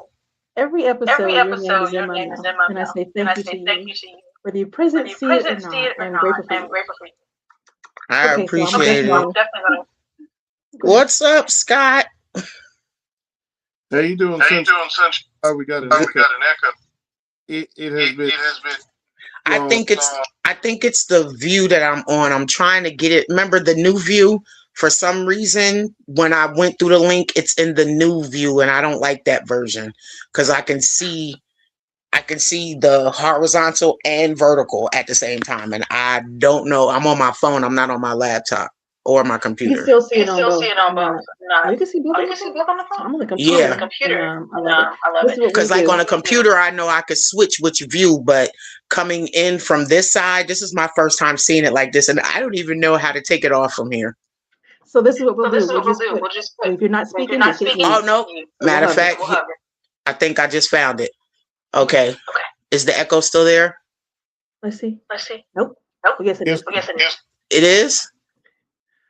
Every Every episode, your name episode, is in your my name is mouth. in my And I mouth. say And thank I you say to thank you. you to you. Whether you Whether present, you see it or present, see not, it I or am not, grateful for I am you. grateful for you. I Okay, so I'm appreciate definitely it. I'm gonna definitely gonna go ahead. What's up, Scott? How you doing, How you Sunshine? doing, Sunshine? Oh, we got an Oh, we echo. got an echo. It has been It has been I long. think it's the view that I'm on. I'm trying to get it. Remember the new view? For some reason, when I went through the link, it's in the new view, and I don't like that version because I can see the horizontal and vertical at the same time, and I don't know. I'm on my phone. I'm not on my laptop or my You can computer. still see You it can on still see both. it on I'm both. not. Not. Oh, you can see both Oh, on you the can see phone? both on the phone? I'm on the I'm on computer. the Yeah, computer. I love it. I love This it. is what we because like on do. a computer, I know I could switch which view, but coming in from this side, this is my first time seeing it like this, and I don't even know how to take it off from here. So this is what we'll So this do. is We'll what we'll just do. put, We'll just put, if you're not if you're speaking, not just hit speaking, Oh mute. no! you. So we'll Matter of hover. fact, We'll hover. I think I just found it. Okay. Okay, is the echo still there? Let's see. Let's see. Nope. Nope. Oh, yes, it Yes. is. Yes, it is. It is.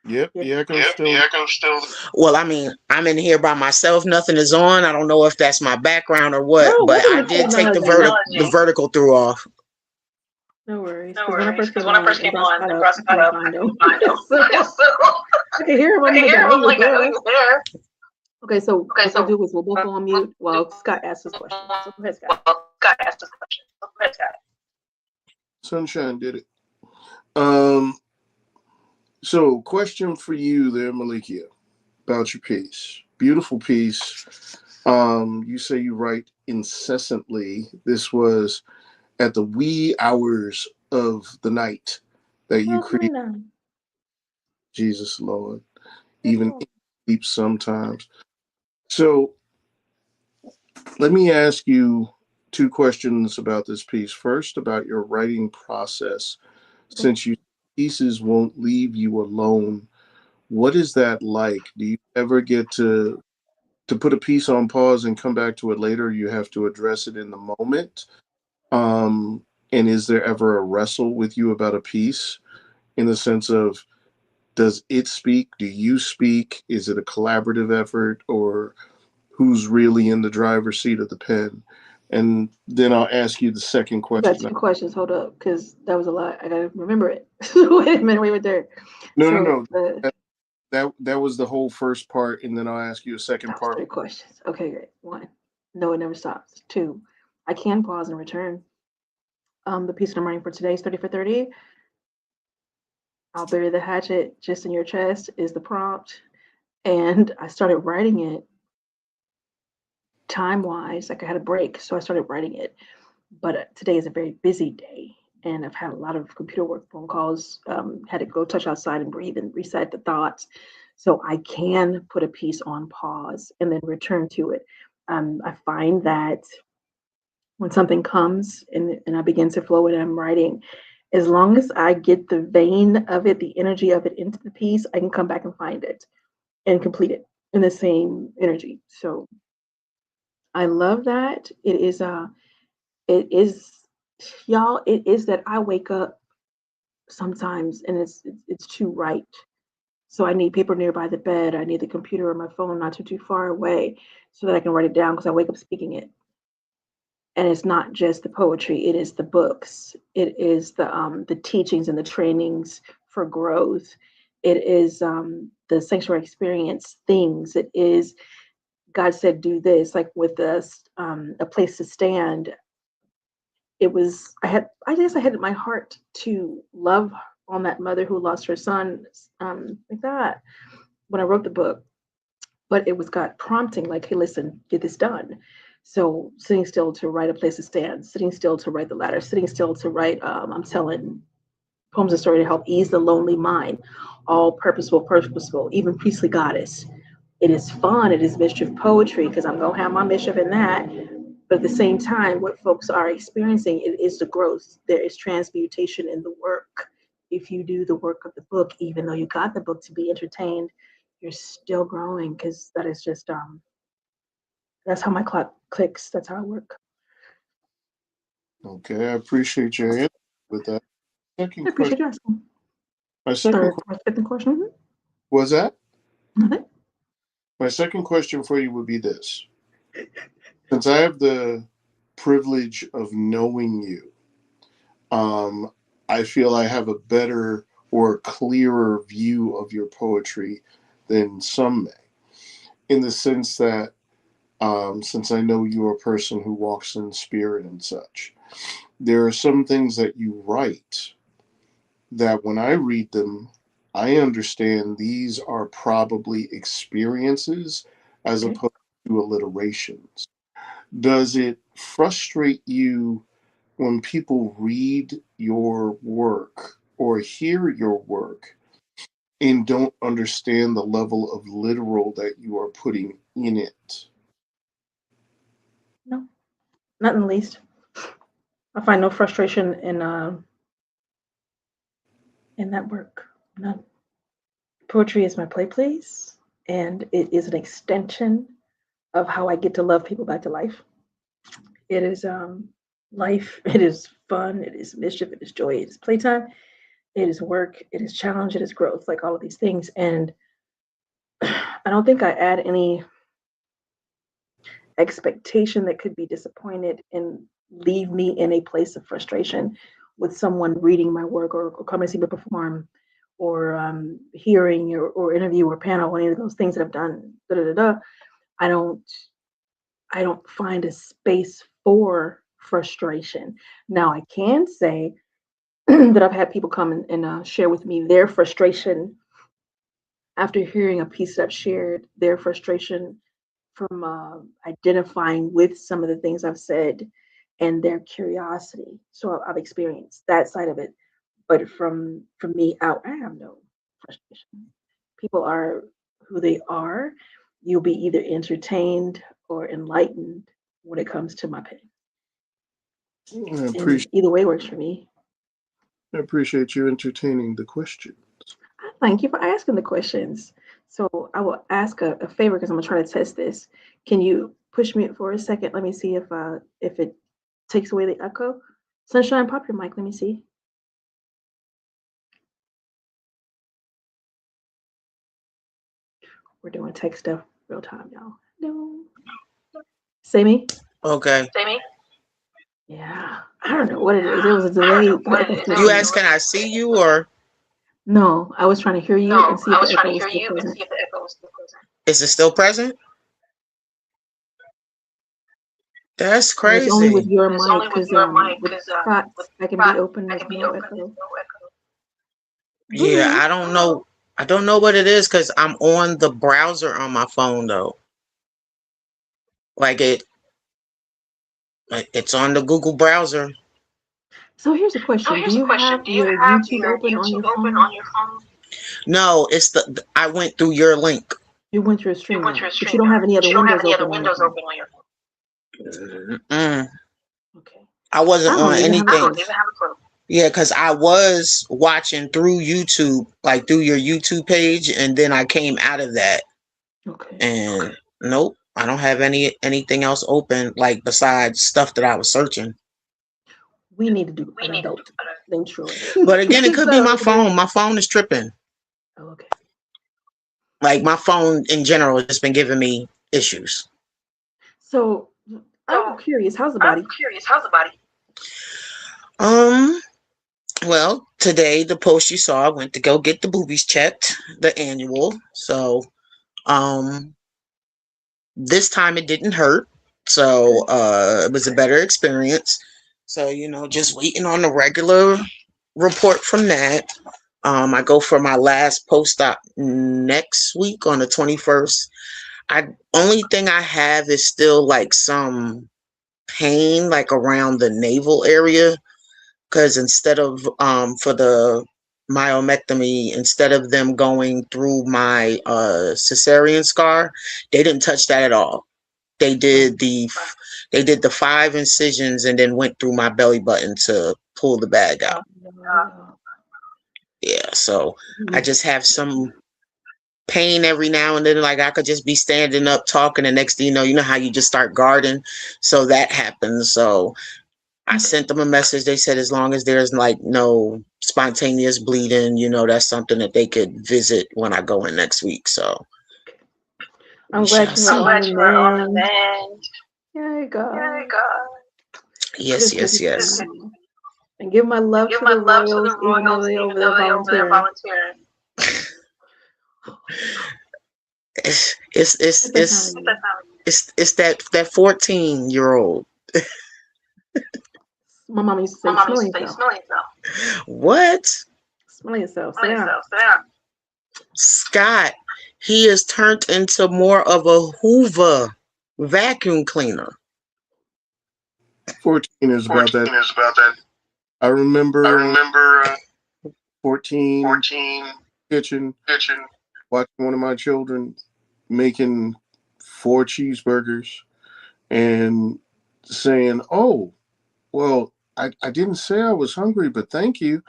Yep, Yes. the echo's Yep, still. the echo's still. Well, I mean, I'm in here by myself. Nothing is on. I don't know if that's my background or what, No, but welcome I to did take technology. the vertical through off. No worries. No Because when I worries. first Because came when I on first and came brought on Scott and up, brought I Scott couldn't up, I find him. couldn't find him. So I could hear him. I I'm could like, I hear him. know I'm he was like, I know he there. was there. Okay, so Okay, what we'll so do is we'll both go on mute while Scott asks his question. So go ahead, Scott. Scott asked this question. Go ahead, Scott. Sunshine did it. So question for you there, Melikia, about your piece. Beautiful piece. You say you write incessantly. This was at the wee hours of the night that you create. Jesus Lord, even in sleep sometimes. So let me ask you two questions about this piece. First, about your writing process. Since you pieces won't leave you alone, what is that like? Do you ever get to put a piece on pause and come back to it later? You have to address it in the moment. And is there ever a wrestle with you about a piece in the sense of, does it speak? Do you speak? Is it a collaborative effort, or who's really in the driver's seat of the pen? And then I'll ask you the second You got question. two questions. Hold up, because that was a lot. I gotta remember it. Wait a minute. Wait there. No. That was the whole first part, and then I'll ask you a second That was part. 3 questions. Okay, great. 1, no, it never stops. 2, I can pause and return. The piece I'm writing for today is 30 for 30. I'll bury the hatchet just in your chest is the prompt. And I started writing it time-wise, like I had a break, so I started writing it. But today is a very busy day, and I've had a lot of computer work, phone calls, had to go touch outside and breathe and reset the thoughts. So I can put a piece on pause and then return to it. I find that when something comes and I begin to flow and I'm writing, as long as I get the vein of it, the energy of it into the piece, I can come back and find it and complete it in the same energy. So I love that. It is y'all, it is that I wake up sometimes and it's too right. So I need paper nearby the bed. I need the computer or my phone not too far away so that I can write it down because I wake up speaking it. And it's not just the poetry, it is the books, it is the teachings and the trainings for growth. It is the sanctuary experience things. It is God said do this, like with this a place to stand. It was I guess I had in my heart to love on that mother who lost her son, like that when I wrote the book. But it was God prompting, like, hey, listen, get this done. So sitting still to write a place to stand, sitting still to write the ladder, sitting still to write, I'm telling poems and story to help ease the lonely mind, all purposeful, even priestly goddess. It is fun, it is mischief poetry, because I'm gonna have my mischief in that. But at the same time, what folks are experiencing, it is the growth. There is transmutation in the work. If you do the work of the book, even though you got the book to be entertained, you're still growing, because that is just That's how my clock clicks. That's how I work. Okay, I appreciate your answer with that. Second I appreciate question. you asking. My second Third, question second question. was that. Nothing. My second question for you would be this: since I have the privilege of knowing you, I feel I have a better or clearer view of your poetry than some may, in the sense that since I know you're a person who walks in spirit and such, there are some things that you write that when I read them, I understand these are probably experiences as Okay. opposed to alliterations. Does it frustrate you when people read your work or hear your work and don't understand the level of literal that you are putting in it? No, not in the least. I find no frustration in that work. None. Poetry is my place, and it is an extension of how I get to love people back to life. It is life. It is fun. It is mischief. It is joy. It is playtime. It is work. It is challenge. It is growth. Like all of these things, and I don't think I add any expectation that could be disappointed and leave me in a place of frustration with someone reading my work or coming to see me perform or hearing or interview or panel, any of those things that I've done. Da, da, da, da. I don't I don't find a space for frustration. Now I can say that I've had people come and share with me their frustration after hearing a piece that I've shared, their frustration from identifying with some of the things I've said and their curiosity. So I've experienced that side of it. But from me out, I have no frustration. People are who they are. You'll be either entertained or enlightened when it comes to my pen. I And appreciate, either way works for me. I appreciate you entertaining the question. Thank you for asking the questions. So I will ask a favor because I'm gonna try to test this. Can you push me for a second? Let me see if it takes away the echo. Sunshine, pop your mic. Let me see. We're doing tech stuff real time, y'all. No. Say me? Okay. Jamie? Yeah. I don't know what it is. It was a delay. What it is. You ask, can I see you or No, I was trying to hear you and No, see I if the was trying echo to was hear still you and present. see if the echo was still present. is it still present? That's And it's only with crazy. your And it's mic only with because your mic with because Scott's with I can be Scott, open. I There's can be no open. There's echo. no echo. Yeah, Boo. I don't know. I don't know what it is because I'm on the browser on my phone though. Like it's on the Google browser. So here's a So question. Do here's a you question. have Do you your have YouTube your open on your YouTube open phone? on your phone? No, it's I went through your link. You went through a You went to a StreamYard, but you don't have StreamYard, any but other you don't have windows any other open on your windows phone. open on your phone. Mm-mm. Okay. I wasn't I on don't even have a I anything. don't clue. even have a clue. Yeah, because I was watching through YouTube, like through your YouTube page, and then I came out of that, Okay. and nope, I don't have anything else open, like besides stuff that I was searching. We need to do We an need to do adult better. named Troy. But again, it could be my So, phone. My phone is tripping. oh, okay. Like my phone in general has just been giving me issues. So I'm So curious, how's the I'm body? curious, how's the body? Um, well, today the post you saw, I went to go get the boobies checked, the annual. So, um, this time it didn't hurt. So, it was a better experience. So, just waiting on the regular report from that. I go for my last post-op next week on the 21st. Only thing I have is still like some pain like around the navel area because instead of for the myomectomy, instead of them going through my cesarean scar, they didn't touch that at all. They did the 5 incisions and then went through my belly button to pull the bag out. No. Yeah, so I just have some pain every now and then. Like I could just be standing up talking, and next thing you know how you just start guarding. So that happens. So I sent them a message. They said as long as there's like no spontaneous bleeding, that's something that they could visit when I go in next week. So I'm glad you were on the mend. Yay, God. Yes. And give my love to the Royals, even though they over there volunteering. It's that 14-year-old. My mom used to say, smell yourself. What? Smell yourself. Scott, he is turned into more of a Hoover vacuum cleaner. 14 is about that. I remember 14 kitchen watching one of my children making 4 cheeseburgers and saying, "Oh, well, I didn't say I was hungry, but thank you."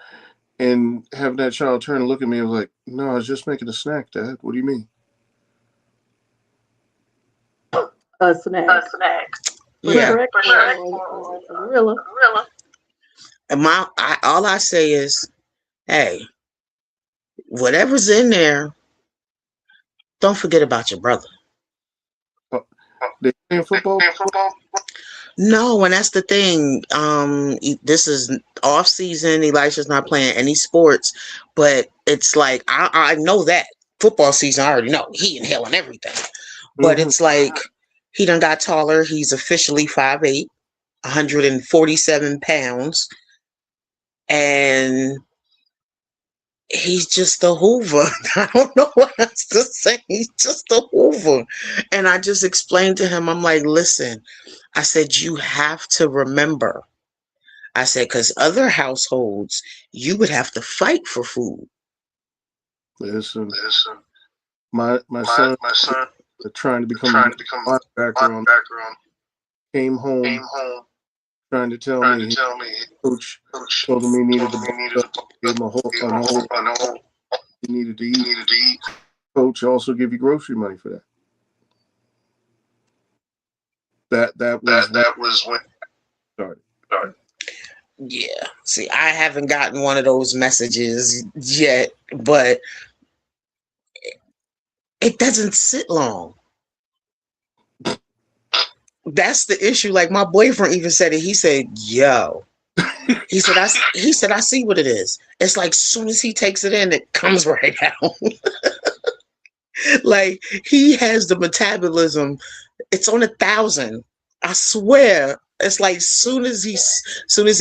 And having that child turn and look at me and was like, "No, I was just making a snack, Dad. What do you mean?" A snack. Yeah. Gorilla. And all I say is, hey, whatever's in there, don't forget about your brother. They playing football? No, and that's the thing. This is off season. Elisha's not playing any sports, but it's like I know that football season. I already know he inhaling everything, but it's like he done got taller. He's officially 5'8", 147 pounds, and he's just a Hoover. I don't know what else to say. He's just a Hoover. And I just explained to him, I'm like, listen, I said, you have to remember. I said, because other households, you would have to fight for food. Listen. My son trying to become a background came home trying to tell me coach told him he needed to give him a whole he needed to eat. Coach also give you grocery money for that. That was when started. Yeah. See, I haven't gotten one of those messages yet, but it doesn't sit long. That's the issue. Like my boyfriend even said it. He said, "Yo," he said, "I see what it is. It's like soon as he takes it in, it comes right out." Like he has the metabolism. It's on 1,000. I swear. It's like soon as he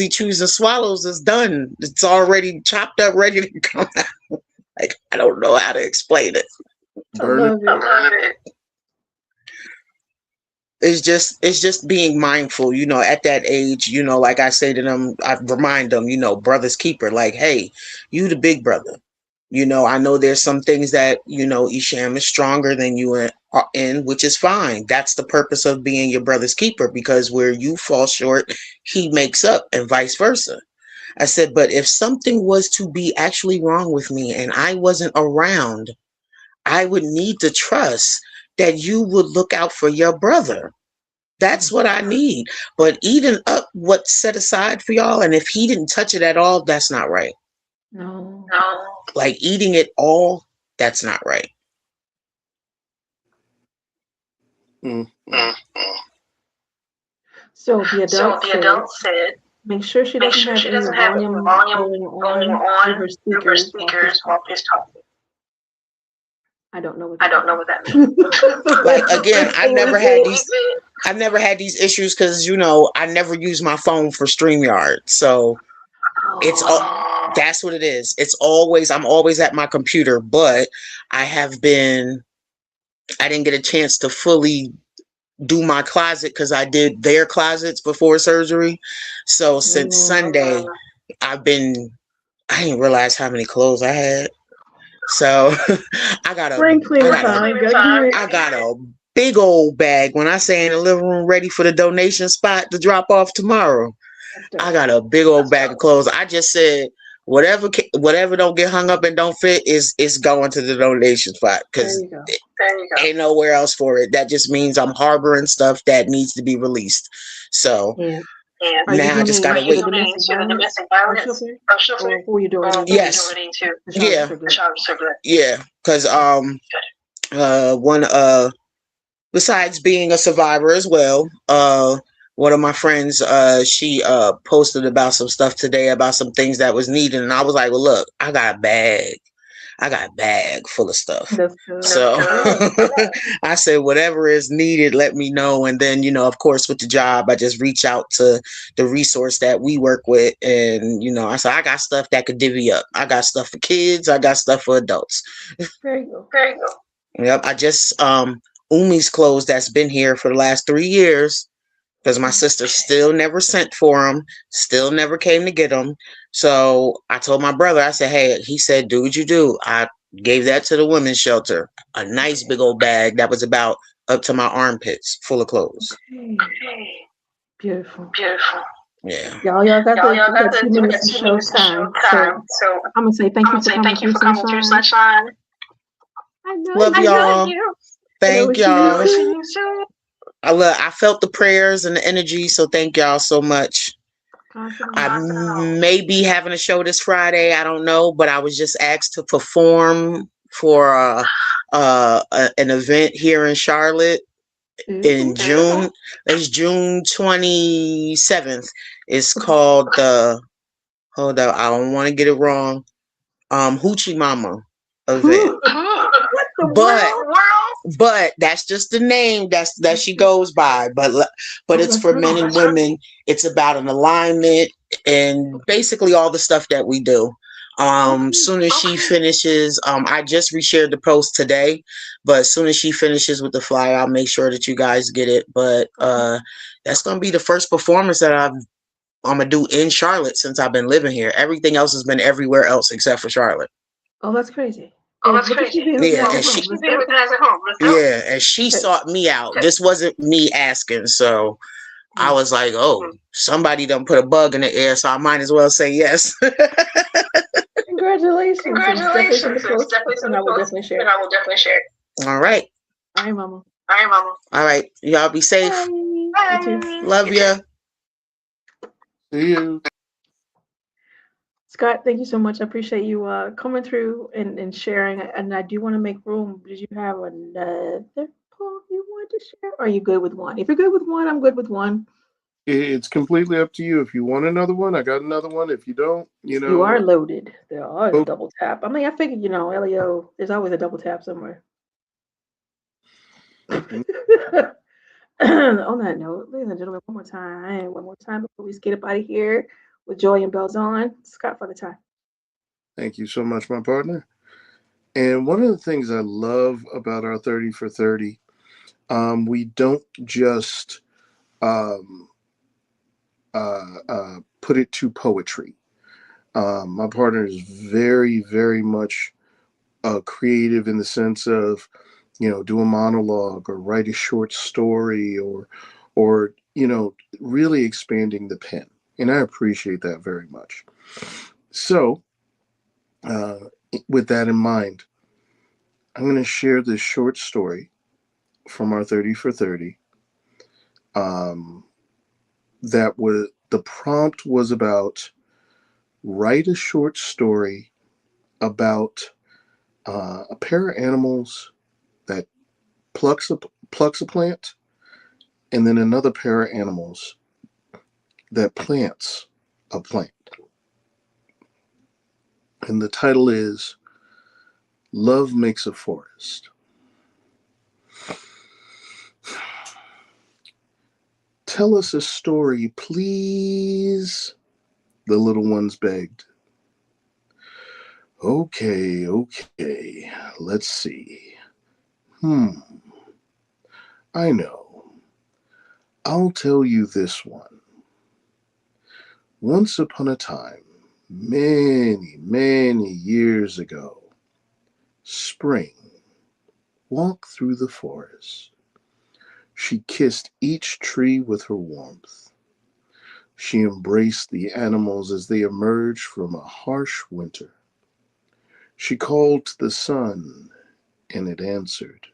chews and swallows, it's done. It's already chopped up, ready to come out. Like I don't know how to explain it. Burn it. It's just being mindful, at that age, like I say to them, I remind them, brother's keeper, like, hey, you the big brother. I know there's some things that, Isham is stronger than you in, which is fine. That's the purpose of being your brother's keeper, because where you fall short, he makes up, and vice versa. I said, but if something was to be actually wrong with me and I wasn't around, I would need to trust that you would look out for your brother. That's what I need. But eating up what's set aside for y'all, and if he didn't touch it at all, that's not right. No. Like eating it all, that's not right. So the adult said, make sure she doesn't have any volume going on through her speakers while pissed off. I don't know what that means. Like again, I've never had these issues because I never use my phone for StreamYard. So that's what it is. I'm always at my computer, but I didn't get a chance to fully do my closet because I did their closets before surgery. So since Sunday, I didn't realize how many clothes I had. So I got a big old bag. When I say in the living room ready for the donation spot to drop off tomorrow, I got a big old bag of clothes. I just said, whatever don't get hung up and don't fit is going to the donation spot There because you go. ain't nowhere else for it. That just means I'm harboring stuff that needs to be released. So Yeah. Yeah. Are you now I just donating gotta to wait. the domestic violence shelter? Or who are you donating to? Yes. The Yeah. Charlotte for Good. Yeah. Because one besides being a survivor as well, one of my friends, she posted about some stuff today about some things that was needed, and I was like, well, look, I got a bag full of stuff. That's good. So Good. I said, whatever is needed, let me know. And then, of course, with the job, I just reach out to the resource that we work with. And, I said, I got stuff that could divvy up. I got stuff for kids. I got stuff for adults. There you go. Yep. I just, Umi's clothes that's been here for the last 3 years because my sister still never sent for them, still never came to get them. So I told my brother, I said, hey, he said, do what you do. I gave that to the women's shelter, a nice big old bag that was about up to my armpits full of clothes. Okay. Beautiful. Yeah. Y'all got the 2 minutes of show time. So I'm gonna say thank you for coming through, Sunshine. I know Love y'all. Thank y'all. I felt the prayers and the energy, so thank y'all so much. I may be having a show this Friday. I don't know, but I was just asked to perform for an event here in Charlotte in June. It's June 27th. It's called the, hold up, I don't want to get it wrong, Hoochie Mama event. But that's just the name that she goes by. But it's for men and women. It's about an alignment and basically all the stuff that we do. Soon as she finishes, I just reshared the post today, but as soon as she finishes with the flyer, I'll make sure that you guys get it. But that's gonna be the first performance that I'm gonna do in Charlotte since I've been living here. Everything else has been everywhere else except for Charlotte. Oh, that's crazy. Yeah, and she sought me out. This wasn't me asking, so I was like, oh, somebody done put a bug in the air, so I might as well say yes. Congratulations. It's definitely something I will definitely share. All right. All right, Mama. All right. Y'all be safe. Bye. You too. Love ya. See you. Scott, thank you so much. I appreciate you coming through and sharing. And I do want to make room. Did you have another poem you wanted to share? Or are you good with one? If you're good with one, I'm good with one. It's completely up to you. If you want another one, I got another one. If you don't, You are loaded. There are a double tap. I mean, I figured, LEO, there's always a double tap somewhere. On that note, ladies and gentlemen, one more time before we skate up out of here with Joy and bells on. Scott, for the time. Thank you so much, my partner. And one of the things I love about our 30 for 30, we don't just put it to poetry. My partner is very, very much creative in the sense of, do a monologue or write a short story or really expanding the pen. And I appreciate that very much. So, with that in mind, I'm going to share this short story from our 30 for 30. The prompt was about write a short story about a pair of animals that plucks a plant, and then another pair of animals that plants a plant. And the title is Love Makes a Forest. Tell us a story, please, the little ones begged. Okay, let's see. I know. I'll tell you this one. Once upon a time, many, many years ago, Spring walked through the forest. She kissed each tree with her warmth. She embraced the animals as they emerged from a harsh winter. She called to the sun, and it answered.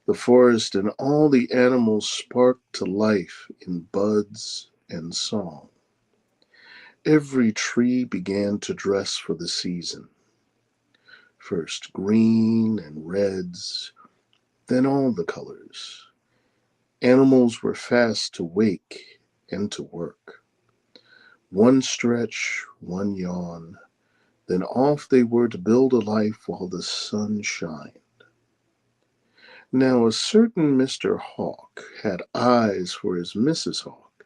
The forest and all the animals sparked to life in buds and song. Every tree began to dress for the season. First green and reds, then all the colors. Animals were fast to wake and to work. One stretch, one yawn, then off they were to build a life while the sun shined. Now a certain Mr. Hawk had eyes for his Mrs. Hawk,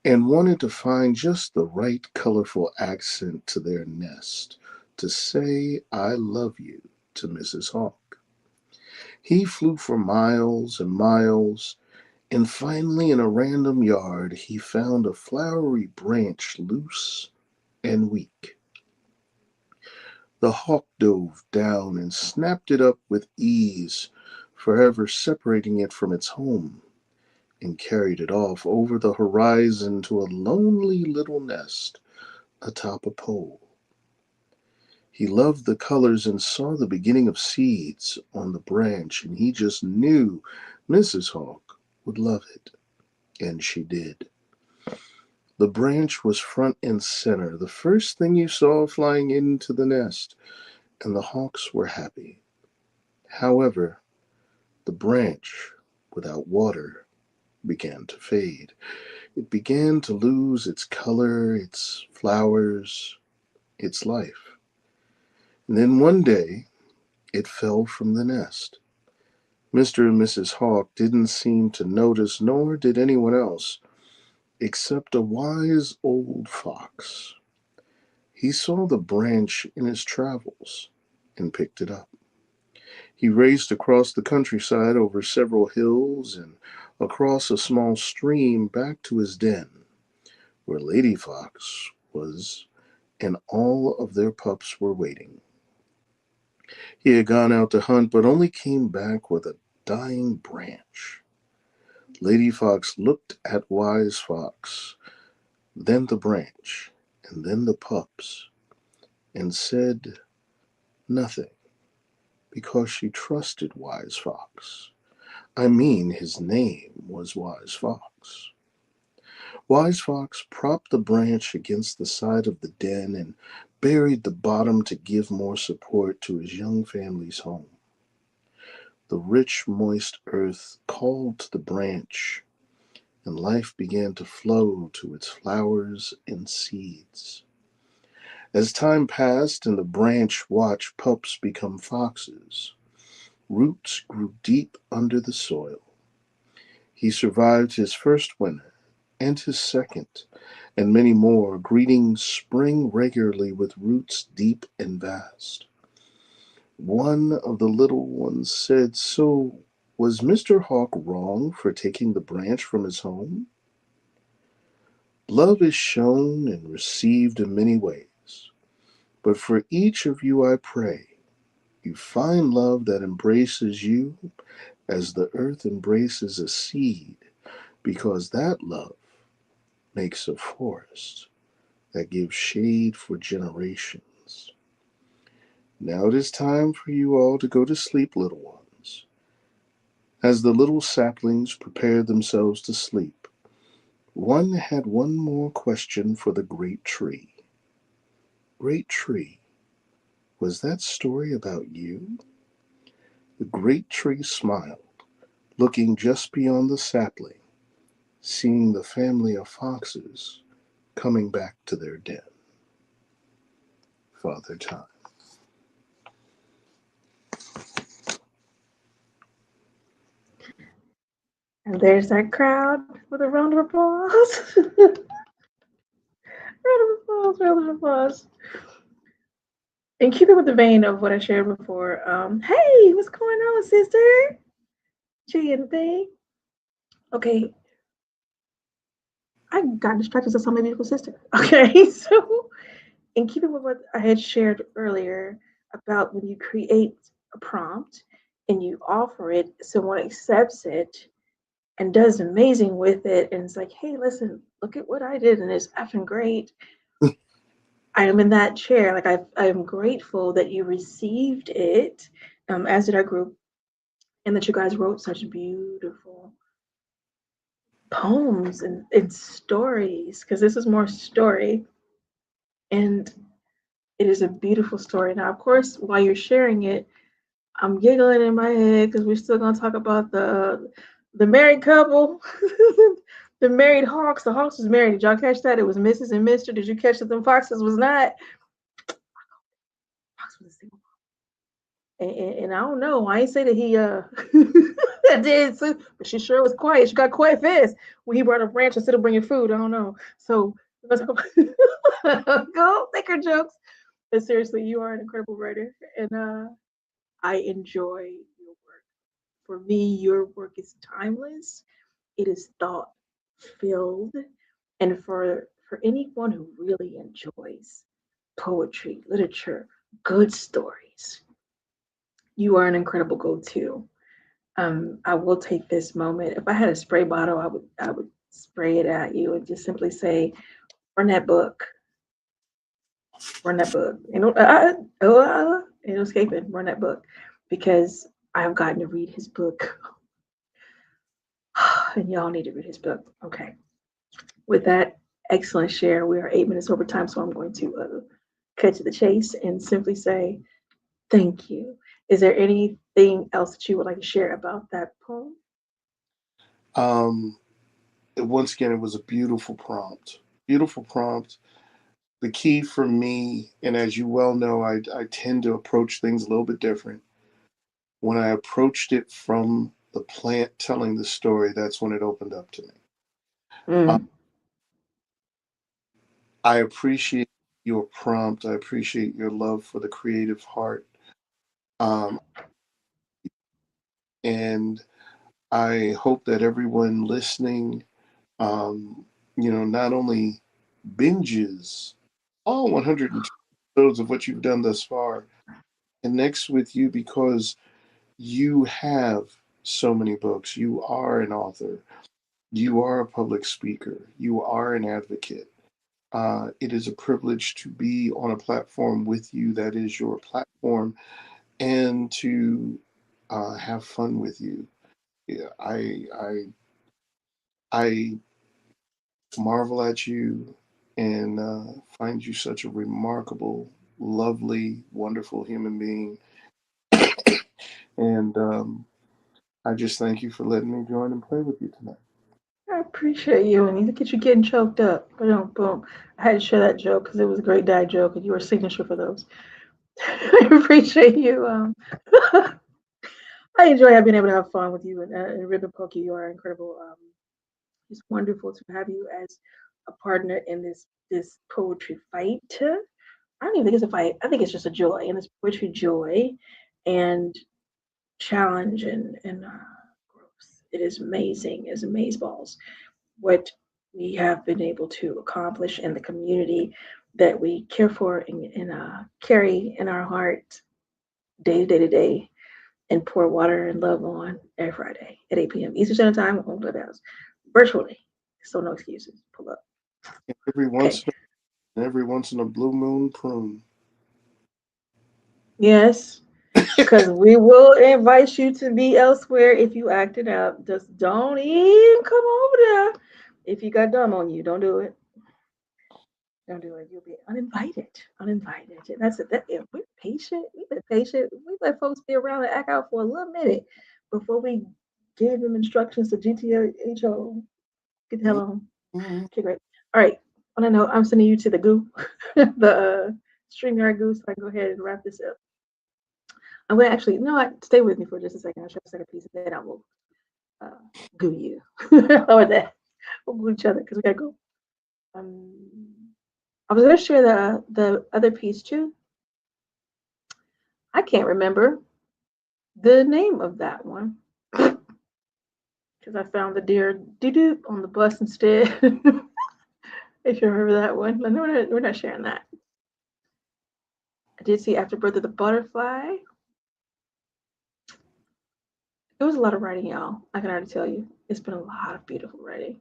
and wanted to find just the right colorful accent to their nest to say I love you to Mrs. Hawk. He flew for miles and miles, and finally in a random yard he found a flowery branch loose and weak. The hawk dove down and snapped it up with ease, forever separating it from its home, and carried it off over the horizon to a lonely little nest atop a pole. He loved the colors and saw the beginning of seeds on the branch, and he just knew Mrs. Hawk would love it, and she did. The branch was front and center, the first thing you saw flying into the nest, and the hawks were happy. However, the branch, without water, began to fade. It began to lose its color, its flowers, its life. And then one day, it fell from the nest. Mr. and Mrs. Hawk didn't seem to notice, nor did anyone else, except a wise old fox. He saw the branch in his travels and picked it up. He raced across the countryside over several hills and across a small stream back to his den, where Lady Fox was and all of their pups were waiting. He had gone out to hunt, but only came back with a dying branch. Lady Fox looked at Wise Fox, then the branch, and then the pups, and said nothing, because she trusted Wise Fox. I mean, his name was Wise Fox. Wise Fox propped the branch against the side of the den and buried the bottom to give more support to his young family's home. The rich, moist earth called to the branch, and life began to flow to its flowers and seeds. As time passed and the branch watched pups become foxes, roots grew deep under the soil. He survived his first winter and his second, and many more, greeting spring regularly with roots deep and vast. One of the little ones said, So, was Mr. Hawk wrong for taking the branch from his home? Love is shown and received in many ways, but for each of you I pray, you find love that embraces you as the earth embraces a seed, because that love makes a forest that gives shade for generations. Now it is time for you all to go to sleep, little ones. As the little saplings prepared themselves to sleep, one had one more question for the great tree. Great tree, was that story about you? The great tree smiled, looking just beyond the sapling, seeing the family of foxes coming back to their den. Father Time. And there's that crowd with a round of applause. Round of applause, round of applause. And keep it with the vein of what I shared before. Hey, what's going on, sister? She anything? Okay, I got distracted to saw my beautiful sister. Okay, so and keep it with what I had shared earlier about when you create a prompt and you offer it, someone accepts it, and does amazing with it. And it's like, hey, listen, look at what I did, and it's effing great. I am in that chair. Like I'm grateful that you received it, as did our group, and that you guys wrote such beautiful poems and stories, because this is more story, and it is a beautiful story. Now, of course, while you're sharing it, I'm giggling in my head because we're still gonna talk about the married couple, the married Hawks. The Hawks was married. Did y'all catch that? It was Mrs. and Mr. Did you catch that? Them Foxes was not. Fox was a single. And I don't know. I ain't say that he did, so, but she sure was quiet. She got quiet fast when he brought up ranch instead of bringing food. I don't know. So let's go. Go make her jokes. But seriously, you are an incredible writer, and I enjoy your work. For me, your work is timeless. It is thought filled, and for anyone who really enjoys poetry, literature, good stories, you are an incredible go-to. I will take this moment. If I had a spray bottle, I would spray it at you and just simply say, "Run that book, run that book." Ain't no escaping. Run that book, because I've gotten to read his book, and y'all need to read his book. Okay. With that excellent share, we are 8 minutes over time, so I'm going to cut to the chase and simply say thank you. Is there anything else that you would like to share about that poem? Once again, it was a beautiful prompt. Beautiful prompt. The key for me, and as you well know, I tend to approach things a little bit different. When I approached it from the plant telling the story, that's when it opened up to me. Mm. I appreciate your prompt. I appreciate your love for the creative heart. Um, and I hope that everyone listening, not only binges all 102 episodes of what you've done thus far, connects with you because you have so many books. You are an author. You are a public speaker. You are an advocate. It is a privilege to be on a platform with you that is your platform, and to have fun with you. Yeah, I marvel at you and find you such a remarkable, lovely, wonderful human being. And I just thank you for letting me join and play with you tonight. I appreciate you, and look at you getting choked up. Boom, boom. I had to share that joke because it was a great dad joke, and you were a signature for those. I appreciate you. I enjoy being able to have fun with you and Ribbon Pokey. You are incredible. It's wonderful to have you as a partner in this poetry fight. I don't even think it's a fight. I think it's just a joy, and it's poetry joy and challenge and growth. It is amazing. It's amazeballs what we have been able to accomplish in the community that we care for and carry in our heart day to day, and pour water and love on every Friday at 8 p.m. Eastern Standard Time on Clubhouse, virtually. So no excuses. Pull up. Every Okay. once in a blue moon prune. Yes, because we will invite you to be elsewhere if you acted out. Just don't even come over there. If you got dumb on you, don't do it. Don't do it. You'll be uninvited. Uninvited. And that's it. If we're patient, we've been patient. We let folks be around and act out for a little minute before we give them instructions to GTHO. Get the hell on. Mm-hmm. Okay, great. All right. On that note, I'm sending you to the goo, the StreamYard goo, so I can go ahead and wrap this up. I'm going to actually, you know what? Stay with me for just a second. I'll show a second piece, and then I will goo you. Or that. We'll goo each other because we got to go. I was going to share the other piece too. I can't remember the name of that one because I found the deer doo on the bus instead. If you remember that one, no, we're not sharing that. I did see After Birth of the Butterfly. It was a lot of writing, y'all. I can already tell you. It's been a lot of beautiful writing.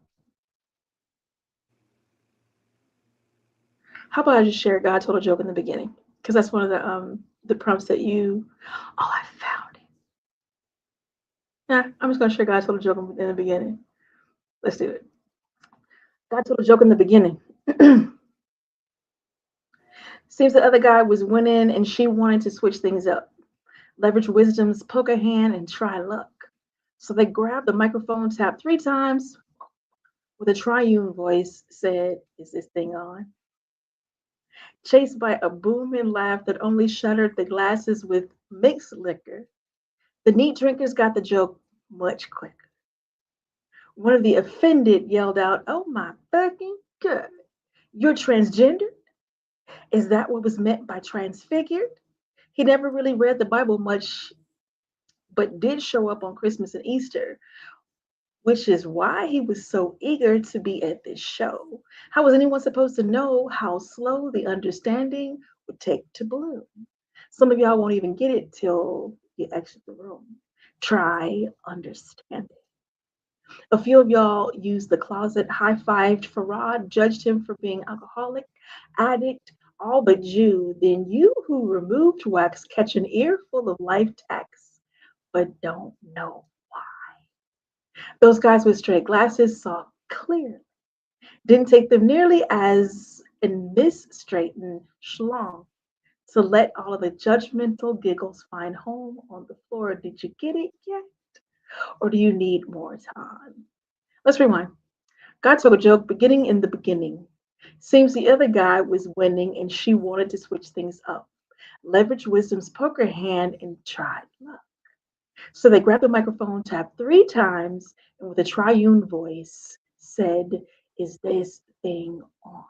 How about I just share God told a joke in the beginning? Because that's one of the prompts that you. Oh, I found it. Yeah, I'm just gonna share God told a joke in the beginning. Let's do it. God told a joke in the beginning. Seems the other guy was winning and she wanted to switch things up. Leverage wisdom's poker hand and try luck. So they grabbed the microphone, tapped 3 times with a triune voice, said, "Is this thing on?" Chased by a booming laugh that only shattered the glasses with mixed liquor. The neat drinkers got the joke much quicker. One of the offended yelled out, "Oh my fucking God, you're transgender? Is that what was meant by transfigured?" He never really read the Bible much, but did show up on Christmas and Easter, which is why he was so eager to be at this show. How was anyone supposed to know how slow the understanding would take to bloom? Some of y'all won't even get it till you exit the room. Try understanding. A few of y'all used the closet, high-fived Farad, judged him for being alcoholic, addict, all but Jew. Then you who removed wax catch an earful of life texts, but don't know why. Those guys with straight glasses saw clearly, didn't take them nearly as in Miss Straighten Schlong to let all of the judgmental giggles find home on the floor. Did you get it yet? Or do you need more time? Let's rewind. God told a joke beginning in the beginning. Seems the other guy was winning and she wanted to switch things up. Leverage wisdom's poker hand and tried luck. So they grabbed the microphone, tapped 3 times, and with a triune voice said, "Is this thing on?"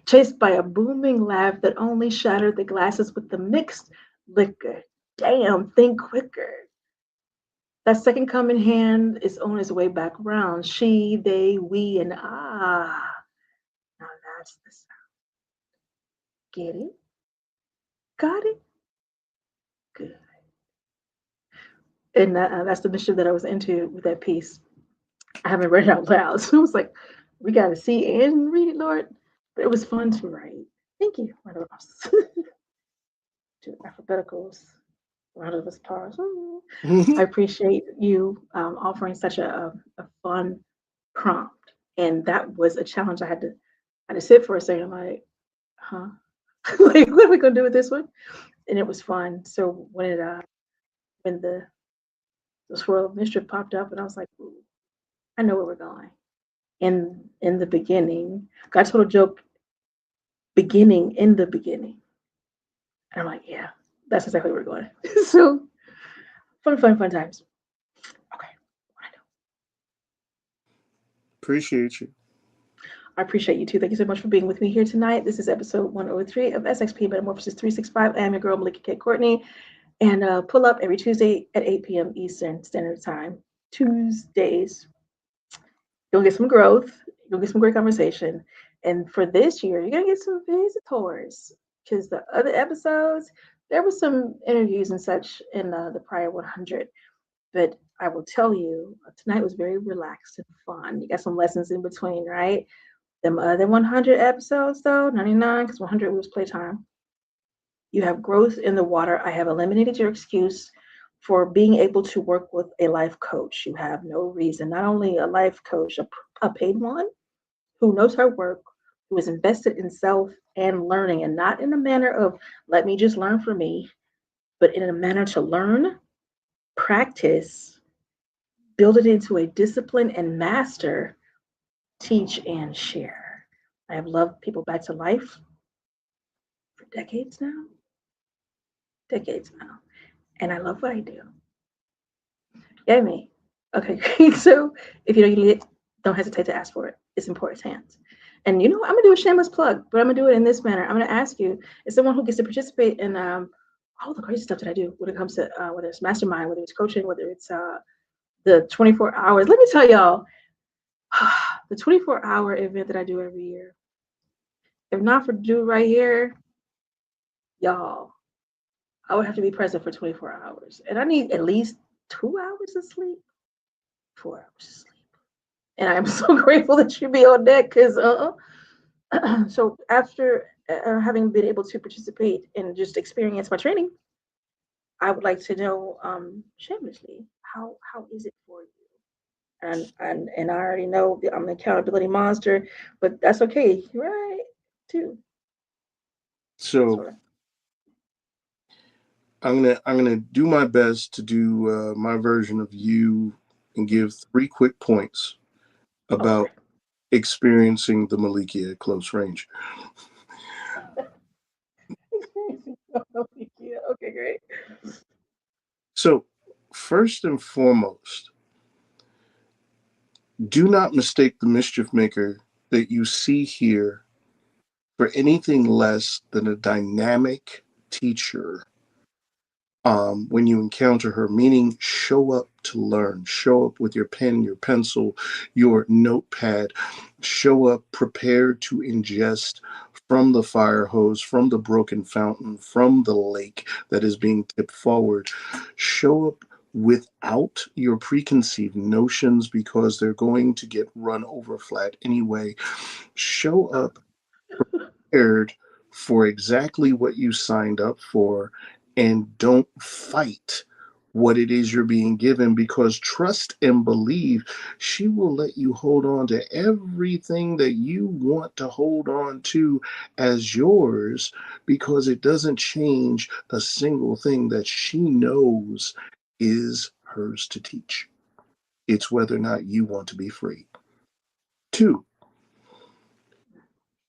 Chased by a booming laugh that only shattered the glasses with the mixed liquor. Damn, think quicker. That second coming hand is on his way back round. She, they, we, and ah. Now that's the sound. Get it? Got it? Good. And that's the mission that I was into with that piece. I haven't read it out loud. So I was like, we got to see and read it, Lord. But it was fun to write. Thank you. Round of applause. To alphabeticals. Round of applause. I appreciate you offering such a fun prompt. And that was a challenge I had to sit for a second, like, huh? Like, what are we gonna do with this one? And it was fun. So when the swirl of mischief popped up, and I was like, ooh, I know where we're going. In the beginning, God told a joke beginning in the beginning. And I'm like, yeah, that's exactly where we're going. So fun times. Okay, I know. Appreciate you. I appreciate you too. Thank you so much for being with me here tonight. This is episode 103 of SXP Metamorphosis 365. I am your girl, Melikia K, Courtney, and pull up every Tuesday at 8 p.m. Eastern Standard Time. Tuesdays. You'll get some growth. You'll get some great conversation. And for this year, you're going to get some visitors because the other episodes, there were some interviews and such in the prior 100. But I will tell you, tonight was very relaxed and fun. You got some lessons in between, right? Them other 100 episodes, though, 99, because 100 was playtime. You have growth in the water. I have eliminated your excuse for being able to work with a life coach. You have no reason. Not only a life coach, a paid one who knows her work, who is invested in self and learning, and not in a manner of let me just learn for me, but in a manner to learn, practice, build it into a discipline, and master, teach, and share. I have loved people back to life for decades now. And I love what I do. Yeah, me. Okay, great. So if you know you need it, don't hesitate to ask for it. It's important. And you know what? I'm gonna do a shameless plug, but I'm gonna do it in this manner. I'm gonna ask you, as someone who gets to participate in all the crazy stuff that I do when it comes to whether it's mastermind, whether it's coaching, whether it's the 24 hours. Let me tell y'all, the 24-hour event that I do every year. If not for do right here, y'all, I would have to be present for 24 hours. And I need at least 2 hours of sleep, 4 hours of sleep. And I'm so grateful that you be on deck because so after having been able to participate and just experience my training, I would like to know shamelessly how is it for you? And I already know that I'm an accountability monster, but that's okay, right? Too. So Sort of. I'm gonna do my best to do my version of you and give 3 quick points Okay. about experiencing the Melikia at close range. Yeah, okay, great. So first and foremost, do not mistake the mischief maker that you see here for anything less than a dynamic teacher. When you encounter her, meaning show up to learn, show up with your pen, your pencil, your notepad, show up prepared to ingest from the fire hose, from the broken fountain, from the lake that is being tipped forward. Show up without your preconceived notions because they're going to get run over flat anyway. Show up prepared for exactly what you signed up for and don't fight what it is you're being given because trust and believe she will let you hold on to everything that you want to hold on to as yours because it doesn't change a single thing that she knows is hers to teach. It's whether or not you want to be free. Two,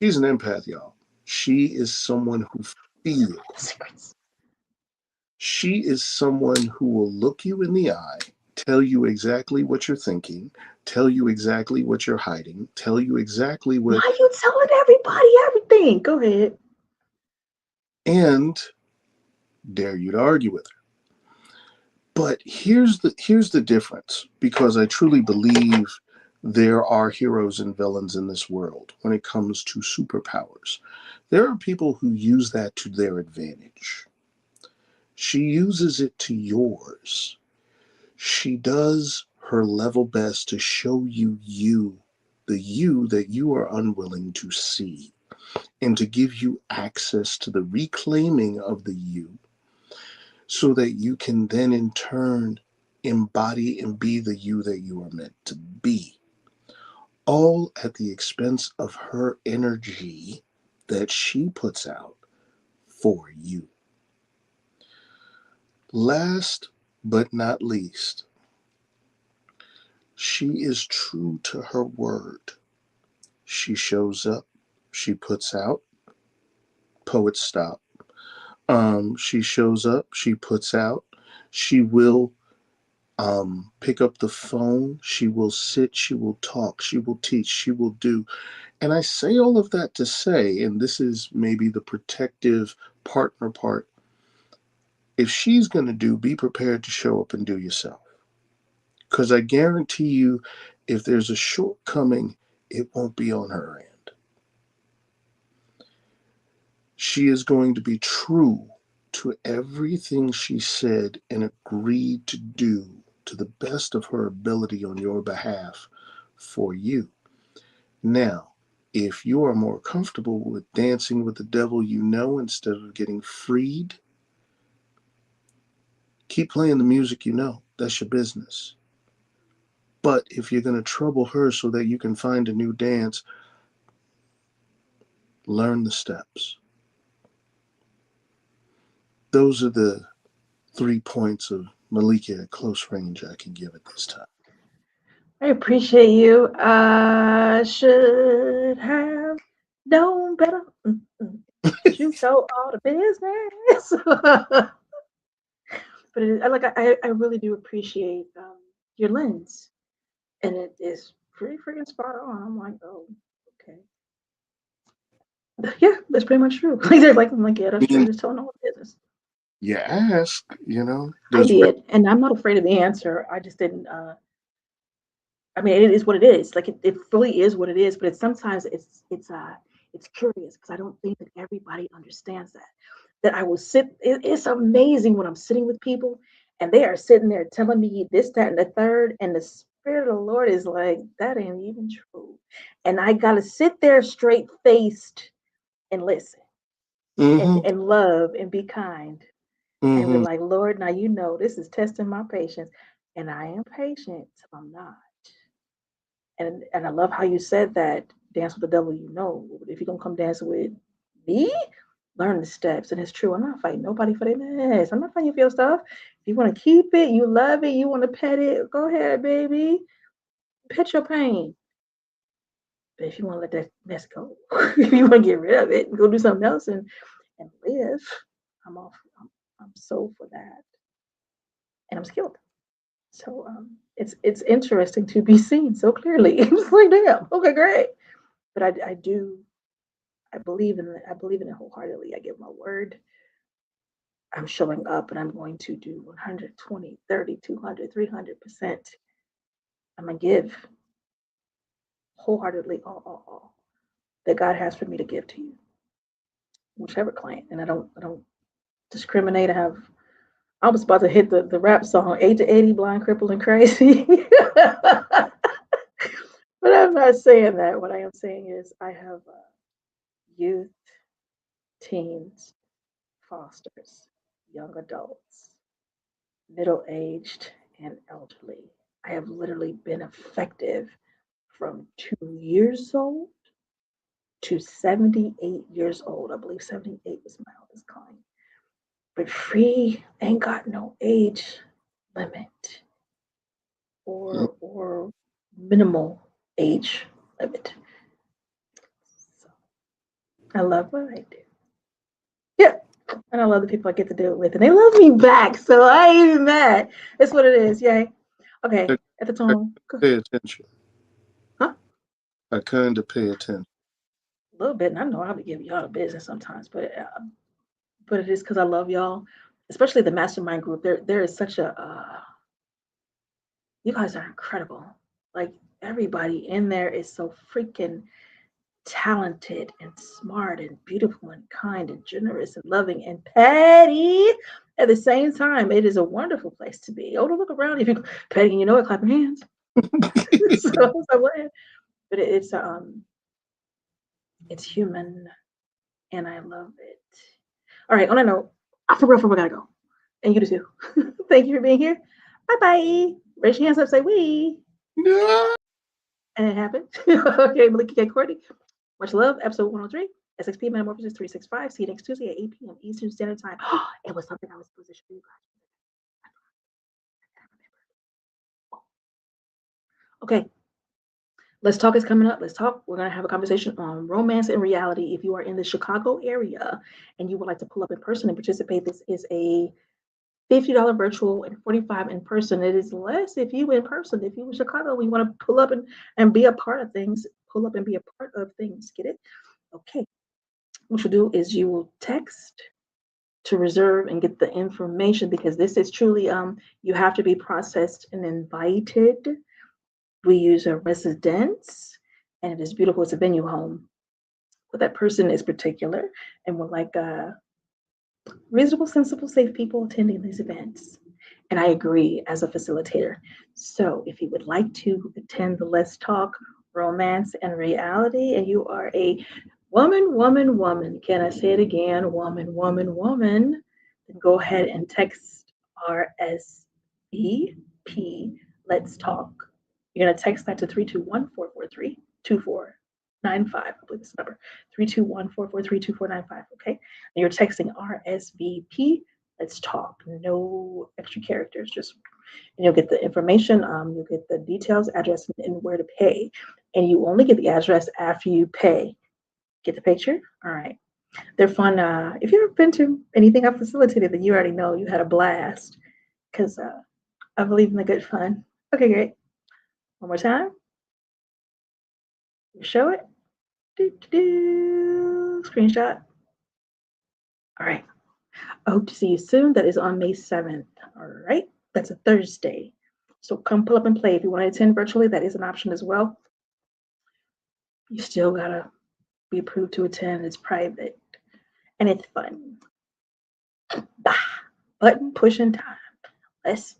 she's an empath, y'all. She is someone who feels. Secrets. She is someone who will look you in the eye, tell you exactly what you're thinking, tell you exactly what you're hiding, tell you exactly Why what, are you telling everybody everything? Go ahead. and dare you to argue with her. But here's the difference, because I truly believe there are heroes and villains in this world when it comes to superpowers. There are people who use that to their advantage. She uses it to yours. She does her level best to show you, the you that you are unwilling to see, and to give you access to the reclaiming of the you so that you can then in turn embody and be the you that you are meant to be. All at the expense of her energy that she puts out for you. Last but not least, she is true to her word. She shows up, she puts out, poets stop. She shows up, she puts out, she will pick up the phone, she will sit, she will talk, she will teach, she will do. And I say all of that to say, and this is maybe the protective partner part, if she's going to do, be prepared to show up and do yourself. Because I guarantee you, if there's a shortcoming, it won't be on her end. She is going to be true to everything she said and agreed to do to the best of her ability on your behalf for you. Now, if you are more comfortable with dancing with the devil you know instead of getting freed, keep playing the music you know. That's your business. But if you're going to trouble her so that you can find a new dance, learn the steps. Those are the 3 points of Melikia at close range I can give at this time. I appreciate you. I should have known better. But you know all the business. But I really do appreciate your lens, and it is pretty freaking spot on. I'm like, oh, okay, yeah, that's pretty much true. I'm like, yeah, that's I true. mean, Just telling all the business. you ask, I there's did, and I'm not afraid of the answer. I just didn't. I mean, it is what it is. Like it really is what it is. But it's sometimes it's curious because I don't think that everybody understands that. That I will sit. It's amazing when I'm sitting with people And they are sitting there telling me this, that, and the third. And the Spirit of the Lord is like, that ain't even true. And I got to sit there straight faced and listen and love and be kind. And we're like, Lord, now you know this is testing my patience. And I am patient till I'm not. And I love how you said that, dance with the devil, you know. If you're gonna come dance with me, learn the steps. And it's true. I'm not fighting nobody for their mess. I'm not fighting you for your stuff. If you want to keep it, you love it, you want to pet it, go ahead, baby. Pet your pain. But if you want to let that mess go, if you want to get rid of it and go do something else and live, I'm off. I'm so for that. And I'm skilled. So it's interesting to be seen so clearly. It's like, damn, okay, great. But I believe in it wholeheartedly. I give my word. I'm showing up and I'm going to do 120, 30, 200, 300%. I'm going to give wholeheartedly all that God has for me to give to you, whichever client. And I don't discriminate. I was about to hit the rap song, 8 to 80, blind, crippled, and crazy. But I'm not saying that. What I am saying is I have youth, teens, fosters, young adults, middle-aged, and elderly. I have literally been effective from 2 years old to 78 years old. I believe 78 was my oldest client. But free ain't got no age limit or minimal age limit. So I love what I do. Yeah. And I love the people I get to do it with. And they love me back. So I ain't even mad. It's what it is. Yay. Okay. At the tone. Pay attention. Huh? I kind of pay attention. A little bit. And I know I'll be giving y'all the business sometimes. But it is because I love y'all. Especially the mastermind group. There is such a you guys are incredible. Like everybody in there is so freaking talented and smart and beautiful and kind and generous and loving and petty at the same time. It is a wonderful place to be. Oh, to look around. If you're petty and you know it, clap your hands. But it's human and I love it. All right, on that note, for real, we gotta go. And you do too. Thank you for being here. Bye-bye. Raise your hands up, say we. No. And it happened. Okay, Melikia K, Courtney. Much love. Episode 103. SXP Metamorphosis 365. See you next Tuesday at 8 p.m. Eastern Standard Time. It was something I was supposed to show you guys. Okay. Let's Talk is coming up. Let's talk. We're going to have a conversation on romance and reality. If you are in the Chicago area and you would like to pull up in person and participate, this is a $50 virtual and $45 in person. It is less if you in person. If you in Chicago, we want to pull up and be a part of things. Pull up and be a part of things. Get it? Okay. What you do is you will text to reserve and get the information because this is truly you have to be processed and invited. We use a residence and it is beautiful. It's a venue home. But that person is particular and we're like reasonable, sensible, safe people attending these events. And I agree as a facilitator. So if you would like to attend the Let's Talk Romance and Reality and you are a woman, can I say it again? Woman, then go ahead and text RSVP Let's Talk. You're going to text that to 321-443-2495. I believe this number, 321-443-2495. Okay. And you're texting RSVP Let's Talk. No extra characters, just and you'll get the information, you'll get the details, address, and where to pay. And you only get the address after you pay. Get the picture? All right. They're fun. If you've ever been to anything I've facilitated, then you already know you had a blast because I believe in the good fun. Okay, great. One more time. Show it. Screenshot. All right. I hope to see you soon. That is on May 7th. All right. That's a Thursday. So come pull up and play. If you want to attend virtually, that is an option as well. You still got to be approved to attend. It's private and it's fun. Bah, button pushing time. less